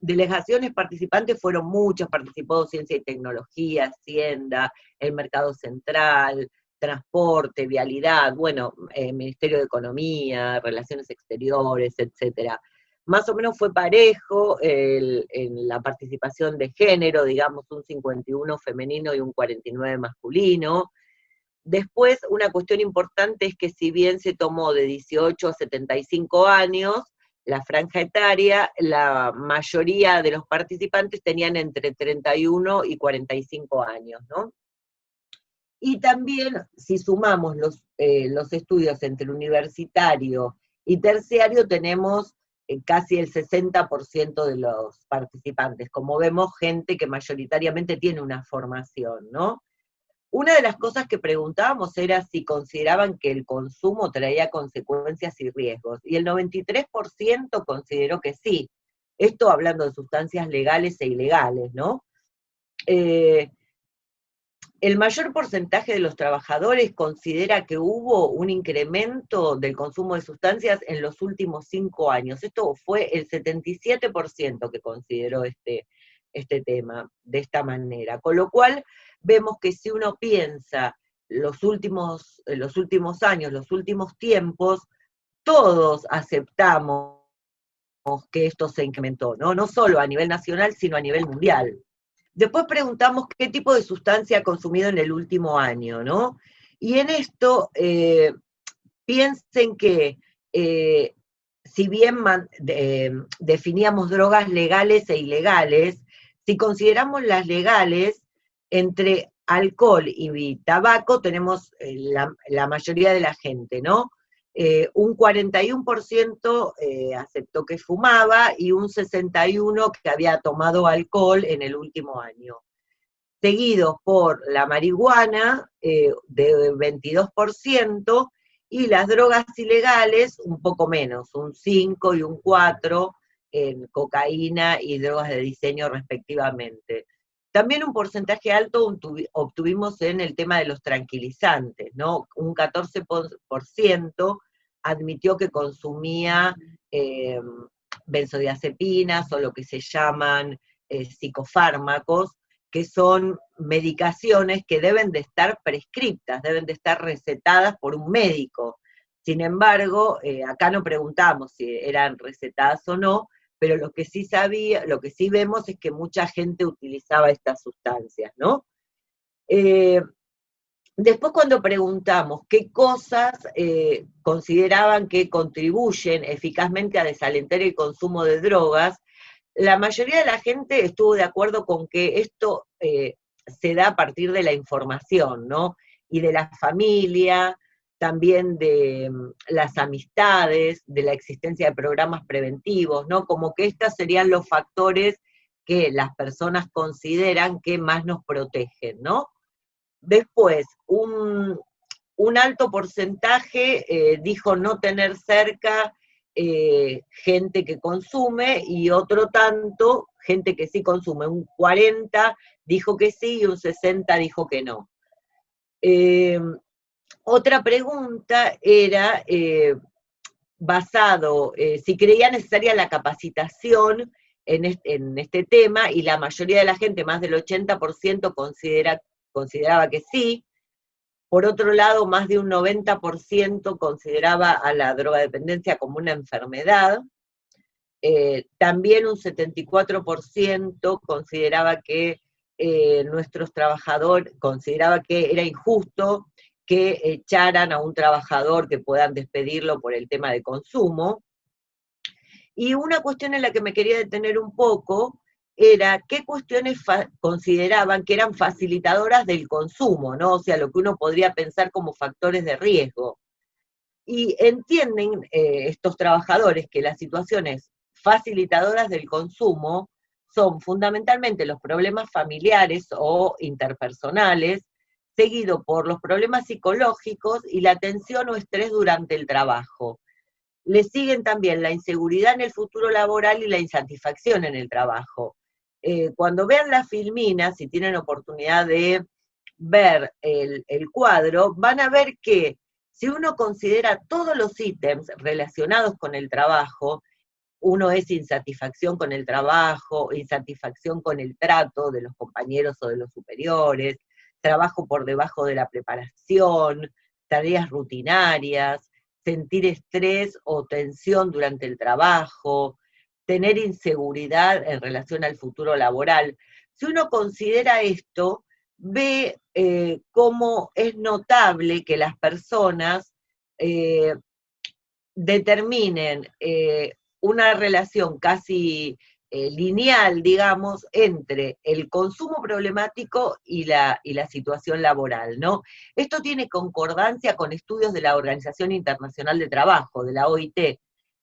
Speaker 3: delegaciones participantes fueron muchas, participó Ciencia y Tecnología, Hacienda, el Mercado Central, Transporte, Vialidad, bueno, Ministerio de Economía, Relaciones Exteriores, etcétera. Más o menos fue parejo en la participación de género, digamos un 51 femenino y un 49 masculino. Después, una cuestión importante es que si bien se tomó de 18 a 75 años, la franja etaria, la mayoría de los participantes tenían entre 31 y 45 años, ¿no? Y también, si sumamos los estudios entre universitario y terciario, tenemos casi el 60% de los participantes. Como vemos, gente que mayoritariamente tiene una formación, ¿no? Una de las cosas que preguntábamos era si consideraban que el consumo traía consecuencias y riesgos, y el 93% consideró que sí. Esto hablando de sustancias legales e ilegales, ¿no? El mayor porcentaje de los trabajadores considera que hubo un incremento del consumo de sustancias en los últimos 5 años. Esto fue el 77% que consideró este tema de esta manera. Con lo cual, vemos que si uno piensa los últimos años, los últimos tiempos, todos aceptamos que esto se incrementó, ¿no? No solo a nivel nacional, sino a nivel mundial. Después preguntamos qué tipo de sustancia ha consumido en el último año, ¿no? Y en esto, piensen que si bien definíamos drogas legales e ilegales, si consideramos las legales, entre alcohol y tabaco tenemos la mayoría de la gente, ¿no? Un 41% aceptó que fumaba y un 61% que había tomado alcohol en el último año. Seguidos por la marihuana, de 22%, y las drogas ilegales, un poco menos, un 5 y un 4 en cocaína y drogas de diseño respectivamente. También un porcentaje alto obtuvimos en el tema de los tranquilizantes, ¿no? Un 14% admitió que consumía benzodiazepinas o lo que se llaman psicofármacos, que son medicaciones que deben de estar prescriptas, deben de estar recetadas por un médico. Sin embargo, acá no preguntamos si eran recetadas o no, pero lo que sí vemos es que mucha gente utilizaba estas sustancias, ¿no? Después cuando preguntamos qué cosas consideraban que contribuyen eficazmente a desalentar el consumo de drogas, la mayoría de la gente estuvo de acuerdo con que esto se da a partir de la información, ¿no? Y de la familia, también de las amistades, de la existencia de programas preventivos, ¿no? Como que estos serían los factores que las personas consideran que más nos protegen, ¿no? Después, un alto porcentaje dijo no tener cerca gente que consume, y otro tanto, gente que sí consume. Un 40 dijo que sí y un 60 dijo que no. Otra pregunta era, si creía necesaria la capacitación en este tema, y la mayoría de la gente, más del 80%, consideraba que sí. Por otro lado, más de un 90% consideraba a la drogadependencia como una enfermedad. También un 74% consideraba que nuestros trabajadores, consideraba que era injusto que echaran a un trabajador, que puedan despedirlo por el tema de consumo. Y una cuestión en la que me quería detener un poco era qué cuestiones consideraban que eran facilitadoras del consumo, ¿no? O sea, lo que uno podría pensar como factores de riesgo. Y entienden estos trabajadores que las situaciones facilitadoras del consumo son fundamentalmente los problemas familiares o interpersonales, seguido por los problemas psicológicos y la tensión o estrés durante el trabajo. Le siguen también la inseguridad en el futuro laboral y la insatisfacción en el trabajo. Cuando vean la filmina, si tienen oportunidad de ver el cuadro, van a ver que si uno considera todos los ítems relacionados con el trabajo, uno es insatisfacción con el trabajo, insatisfacción con el trato de los compañeros o de los superiores, trabajo por debajo de la preparación, tareas rutinarias, sentir estrés o tensión durante el trabajo, tener inseguridad en relación al futuro laboral. Si uno considera esto, ve cómo es notable que las personas determinen una relación casi lineal, digamos, entre el consumo problemático y la situación laboral, ¿no? Esto tiene concordancia con estudios de la Organización Internacional de Trabajo, de la OIT,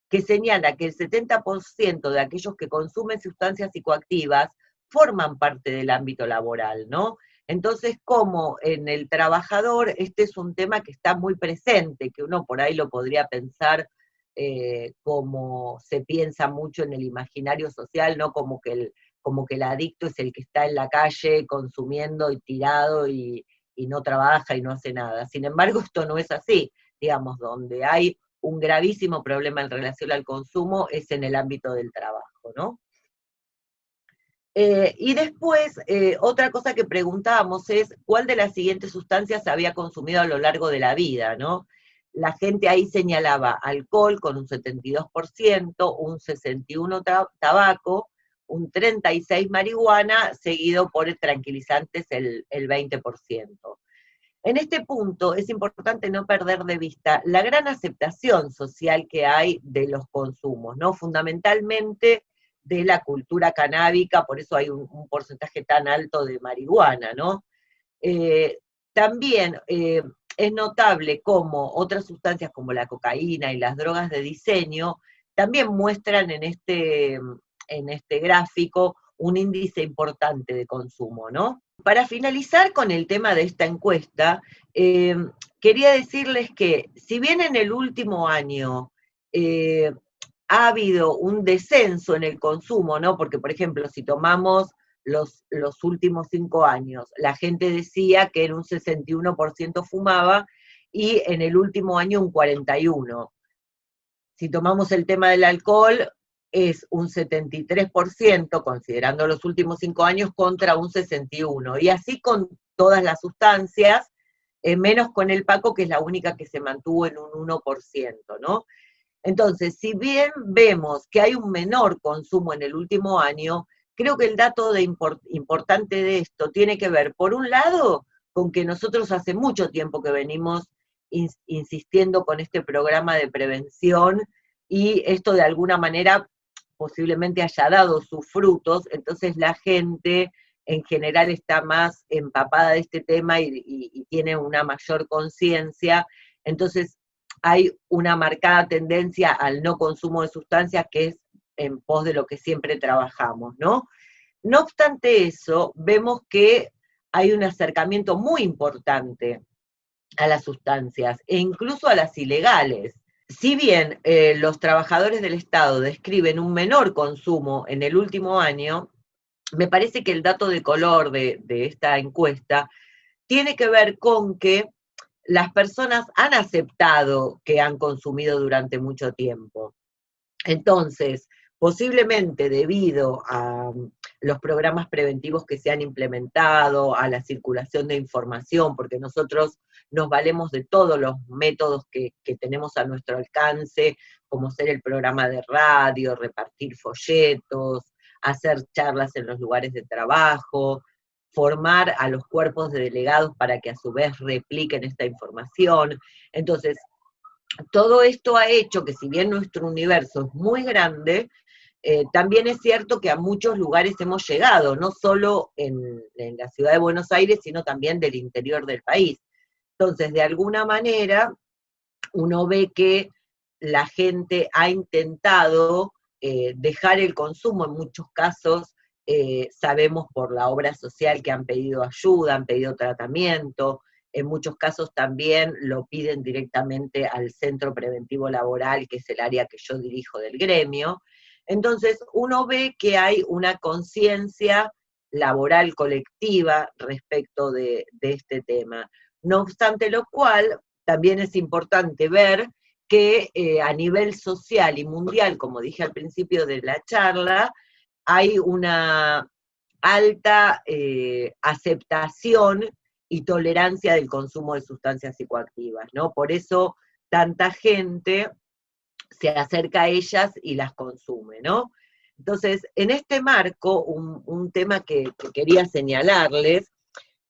Speaker 3: que señala que el 70% de aquellos que consumen sustancias psicoactivas forman parte del ámbito laboral, ¿no? Entonces, como en el trabajador, este es un tema que está muy presente, que uno por ahí lo podría pensar como se piensa mucho en el imaginario social, ¿no? Como que el adicto es el que está en la calle consumiendo y tirado y no trabaja y no hace nada. Sin embargo, esto no es así. Digamos, donde hay un gravísimo problema en relación al consumo es en el ámbito del trabajo, ¿no? Y después, otra cosa que preguntábamos es, ¿cuál de las siguientes sustancias se había consumido a lo largo de la vida, ¿no? La gente ahí señalaba alcohol con un 72%, un 61% tabaco, un 36% marihuana, seguido por tranquilizantes el 20%. En este punto es importante no perder de vista la gran aceptación social que hay de los consumos, ¿no? Fundamentalmente de la cultura canábica, por eso hay un porcentaje tan alto de marihuana, ¿no? También es notable cómo otras sustancias como la cocaína y las drogas de diseño también muestran en este gráfico un índice importante de consumo, ¿no? Para finalizar con el tema de esta encuesta, quería decirles que si bien en el último año ha habido un descenso en el consumo, ¿no? Porque, por ejemplo, si tomamos los últimos 5 años, la gente decía que en un 61% fumaba y en el último año un 41%. Si tomamos el tema del alcohol, es un 73%, considerando los últimos 5 años, contra un 61%. Y así con todas las sustancias, menos con el Paco, que es la única que se mantuvo en un 1%, ¿no? Entonces, si bien vemos que hay un menor consumo en el último año, creo que el dato importante de esto tiene que ver, por un lado, con que nosotros hace mucho tiempo que venimos insistiendo con este programa de prevención, y esto de alguna manera posiblemente haya dado sus frutos, entonces la gente en general está más empapada de este tema y tiene una mayor conciencia, entonces hay una marcada tendencia al no consumo de sustancias que es en pos de lo que siempre trabajamos, ¿no? No obstante eso, vemos que hay un acercamiento muy importante a las sustancias, e incluso a las ilegales. Si bien los trabajadores del Estado describen un menor consumo en el último año, me parece que el dato de color de esta encuesta tiene que ver con que las personas han aceptado que han consumido durante mucho tiempo. Entonces, posiblemente debido a los programas preventivos que se han implementado, a la circulación de información, porque nosotros nos valemos de todos los métodos que tenemos a nuestro alcance, como ser el programa de radio, repartir folletos, hacer charlas en los lugares de trabajo, formar a los cuerpos de delegados para que a su vez repliquen esta información. Entonces, todo esto ha hecho que si bien nuestro universo es muy grande, también es cierto que a muchos lugares hemos llegado, no solo en la ciudad de Buenos Aires, sino también del interior del país. Entonces, de alguna manera, uno ve que la gente ha intentado dejar el consumo, en muchos casos sabemos por la obra social que han pedido ayuda, han pedido tratamiento, en muchos casos también lo piden directamente al Centro Preventivo Laboral, que es el área que yo dirijo del gremio. Entonces, uno ve que hay una conciencia laboral colectiva respecto de este tema. No obstante lo cual, también es importante ver que a nivel social y mundial, como dije al principio de la charla, hay una alta aceptación y tolerancia del consumo de sustancias psicoactivas, ¿no? Por eso tanta gente se acerca a ellas y las consume, ¿no? Entonces, en este marco, un tema que quería señalarles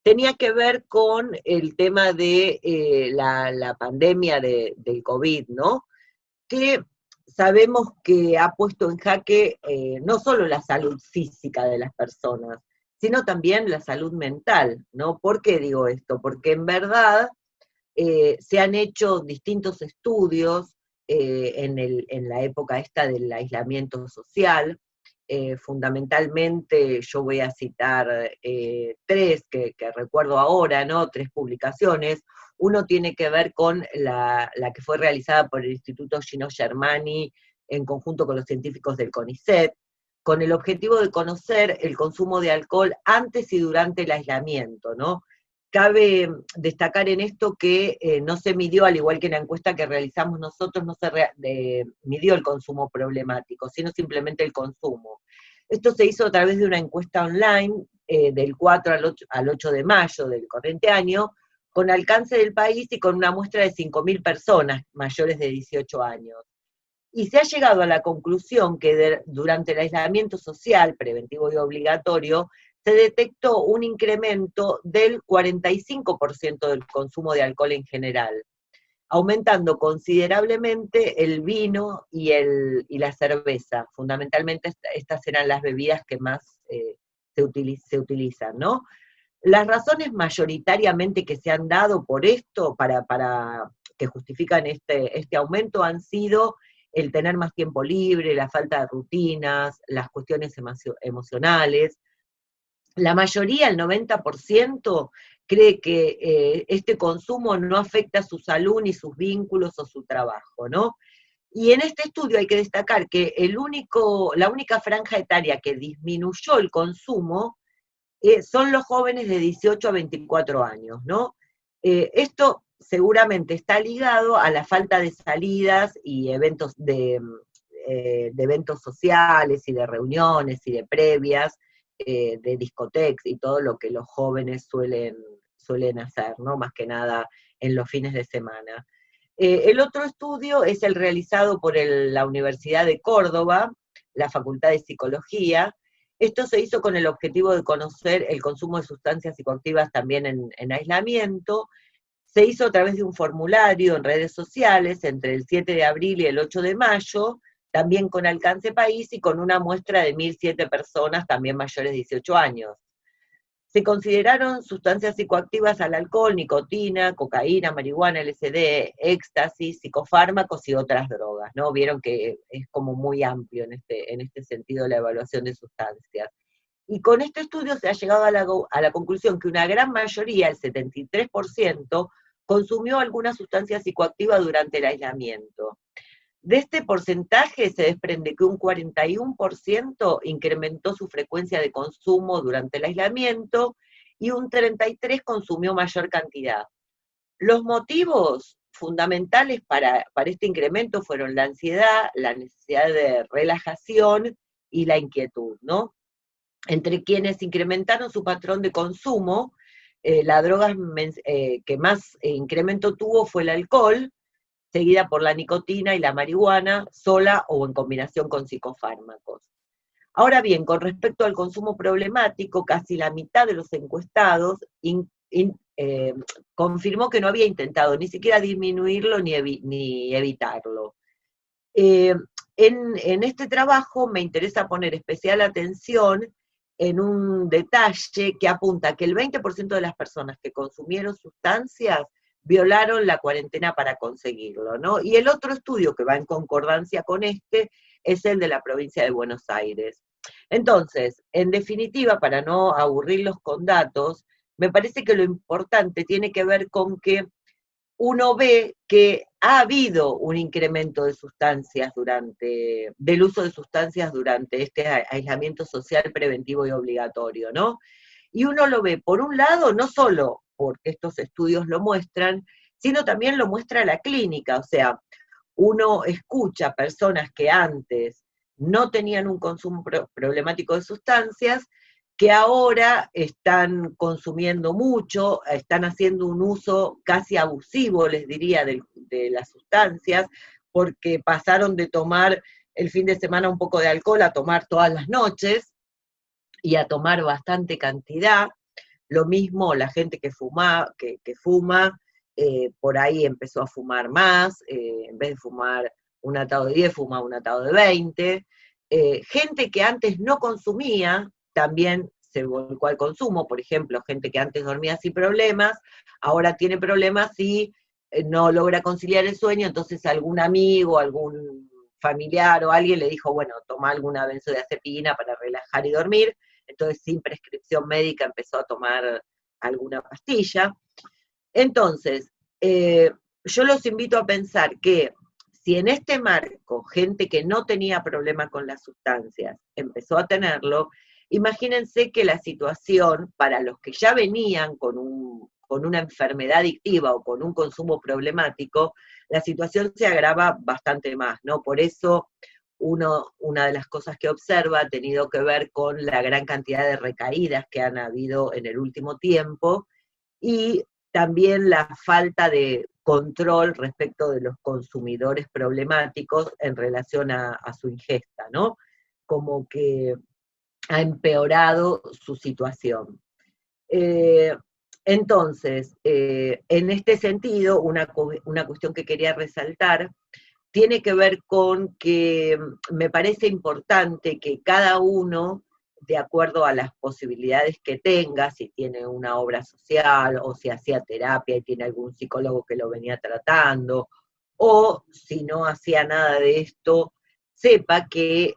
Speaker 3: tenía que ver con el tema de la pandemia del COVID, ¿no? Que sabemos que ha puesto en jaque no solo la salud física de las personas, sino también la salud mental, ¿no? ¿Por qué digo esto? Porque en verdad se han hecho distintos estudios en la época esta del aislamiento social. Fundamentalmente yo voy a citar 3 que recuerdo ahora, ¿no? 3 publicaciones. Uno tiene que ver con la que fue realizada por el Instituto Gino Germani en conjunto con los científicos del CONICET, con el objetivo de conocer el consumo de alcohol antes y durante el aislamiento, ¿no? Cabe destacar en esto que no se midió, al igual que en la encuesta que realizamos nosotros, no se midió el consumo problemático, sino simplemente el consumo. Esto se hizo a través de una encuesta online del 4 al 8 de mayo del corriente año, con alcance del país y con una muestra de 5.000 personas mayores de 18 años. y se ha llegado a la conclusión que durante el aislamiento social, preventivo y obligatorio, se detectó un incremento del 45% del consumo de alcohol en general, aumentando considerablemente el vino y la cerveza. Fundamentalmente estas eran las bebidas que más se utilizan, ¿no? Las razones mayoritariamente que se han dado por esto, para que justifican este aumento, han sido el tener más tiempo libre, la falta de rutinas, las cuestiones emocionales. La mayoría, el 90%, cree que este consumo no afecta su salud, ni sus vínculos o su trabajo, ¿no? Y en este estudio hay que destacar que la única franja etaria que disminuyó el consumo son los jóvenes de 18 a 24 años, ¿no? Esto seguramente está ligado a la falta de salidas y eventos de eventos sociales y de reuniones y de previas, de discotecas y todo lo que los jóvenes suelen hacer, ¿no? Más que nada en los fines de semana. El otro estudio es el realizado por la Universidad de Córdoba, la Facultad de Psicología. Esto se hizo con el objetivo de conocer el consumo de sustancias psicoactivas también en aislamiento. Se hizo a través de un formulario en redes sociales entre el 7 de abril y el 8 de mayo, también con alcance país y con una muestra de 1.007 personas, también mayores de 18 años. Se consideraron sustancias psicoactivas al alcohol, nicotina, cocaína, marihuana, LSD, éxtasis, psicofármacos y otras drogas, ¿no? Vieron que es como muy amplio en este sentido la evaluación de sustancias. Y con este estudio se ha llegado a la conclusión que una gran mayoría, el 73%, consumió alguna sustancia psicoactiva durante el aislamiento. De este porcentaje se desprende que un 41% incrementó su frecuencia de consumo durante el aislamiento y un 33% consumió mayor cantidad. Los motivos fundamentales para este incremento fueron la ansiedad, la necesidad de relajación y la inquietud, ¿no? Entre quienes incrementaron su patrón de consumo, la droga que más incremento tuvo fue el alcohol, seguida por la nicotina y la marihuana, sola o en combinación con psicofármacos. Ahora bien, con respecto al consumo problemático, casi la mitad de los encuestados confirmó que no había intentado ni siquiera disminuirlo ni evitarlo. En este trabajo me interesa poner especial atención en un detalle que apunta que el 20% de las personas que consumieron sustancias violaron la cuarentena para conseguirlo, ¿no? Y el otro estudio que va en concordancia con este es el de la provincia de Buenos Aires. Entonces, en definitiva, para no aburrirlos con datos, me parece que lo importante tiene que ver con que uno ve que ha habido un incremento de sustancias del uso de sustancias durante este aislamiento social preventivo y obligatorio, ¿no? Y uno lo ve, por un lado, no solo porque estos estudios lo muestran, sino también lo muestra la clínica, o sea, uno escucha personas que antes no tenían un consumo problemático de sustancias, que ahora están consumiendo mucho, están haciendo un uso casi abusivo, les diría, de las sustancias, porque pasaron de tomar el fin de semana un poco de alcohol a tomar todas las noches, y a tomar bastante cantidad. Lo mismo la gente que fuma, por ahí empezó a fumar más, en vez de fumar un atado de 10, fuma un atado de 20. Gente que antes no consumía, también se volcó al consumo, por ejemplo, gente que antes dormía sin problemas, ahora tiene problemas y no logra conciliar el sueño, entonces algún amigo, algún familiar o alguien le dijo, bueno, toma alguna benzodiazepina para relajar y dormir, entonces sin prescripción médica empezó a tomar alguna pastilla. Entonces, yo los invito a pensar que si en este marco gente que no tenía problema con las sustancias empezó a tenerlo, imagínense que la situación para los que ya venían con una enfermedad adictiva o con un consumo problemático, la situación se agrava bastante más, ¿no? Por eso una de las cosas que observa ha tenido que ver con la gran cantidad de recaídas que han habido en el último tiempo y también la falta de control respecto de los consumidores problemáticos en relación a su ingesta, ¿no? Como que ha empeorado su situación. Entonces, en este sentido, una cuestión que quería resaltar tiene que ver con que me parece importante que cada uno, de acuerdo a las posibilidades que tenga, si tiene una obra social, o si hacía terapia y tiene algún psicólogo que lo venía tratando, o si no hacía nada de esto, sepa que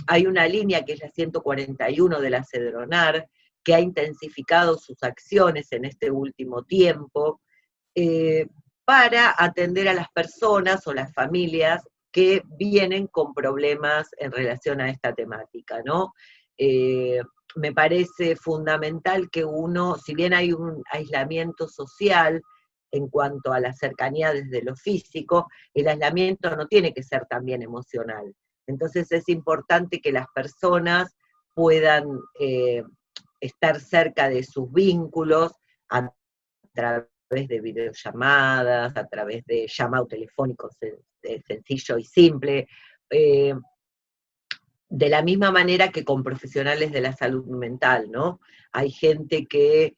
Speaker 3: hay una línea que es la 141 de la Cedronar, que ha intensificado sus acciones en este último tiempo, para atender a las personas o las familias que vienen con problemas en relación a esta temática, ¿no? Me parece fundamental que uno, si bien hay un aislamiento social en cuanto a la cercanía desde lo físico, el aislamiento no tiene que ser también emocional. Entonces es importante que las personas puedan estar cerca de sus vínculos a través de videollamadas, a través de llamado telefónico sencillo y simple, de la misma manera que con profesionales de la salud mental, ¿no? Hay gente que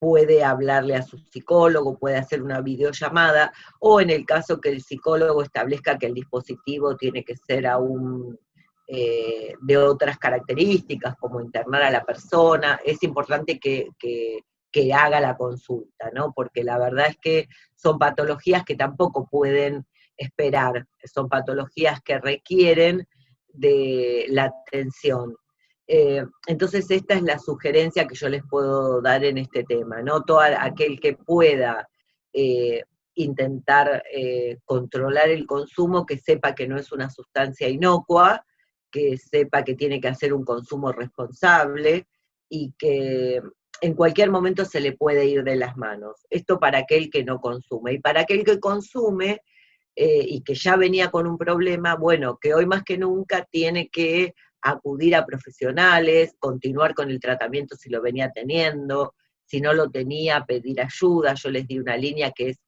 Speaker 3: puede hablarle a su psicólogo, puede hacer una videollamada, o en el caso que el psicólogo establezca que el dispositivo tiene que ser aún de otras características, como internar a la persona, es importante que haga la consulta, ¿no? Porque la verdad es que son patologías que tampoco pueden esperar, son patologías que requieren de la atención. Entonces esta es la sugerencia que yo les puedo dar en este tema, ¿no? Todo aquel que pueda intentar controlar el consumo, que sepa que no es una sustancia inocua, que sepa que tiene que hacer un consumo responsable y que en cualquier momento se le puede ir de las manos. Esto para aquel que no consume. Y para aquel que consume y que ya venía con un problema, bueno, que hoy más que nunca tiene que acudir a profesionales, continuar con el tratamiento si lo venía teniendo, si no lo tenía, pedir ayuda. Yo les di una línea que es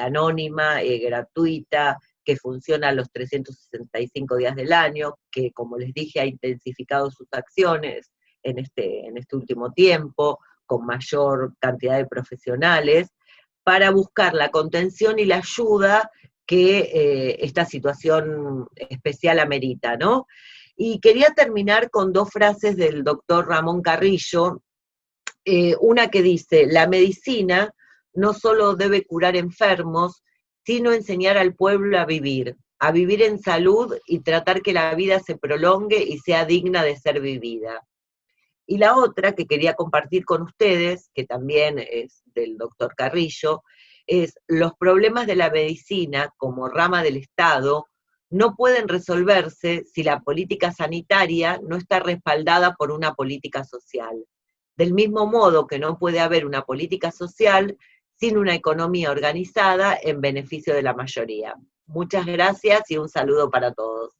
Speaker 3: anónima, gratuita, que funciona los 365 días del año, que como les dije ha intensificado sus acciones en este último tiempo, con mayor cantidad de profesionales, para buscar la contención y la ayuda que esta situación especial amerita, ¿no? Y quería terminar con dos frases del doctor Ramón Carrillo, una que dice: la medicina no solo debe curar enfermos, sino enseñar al pueblo a vivir en salud y tratar que la vida se prolongue y sea digna de ser vivida. Y la otra que quería compartir con ustedes, que también es del doctor Carrillo, es: los problemas de la medicina como rama del Estado no pueden resolverse si la política sanitaria no está respaldada por una política social. Del mismo modo que no puede haber una política social sin una economía organizada en beneficio de la mayoría. Muchas gracias y un saludo para todos.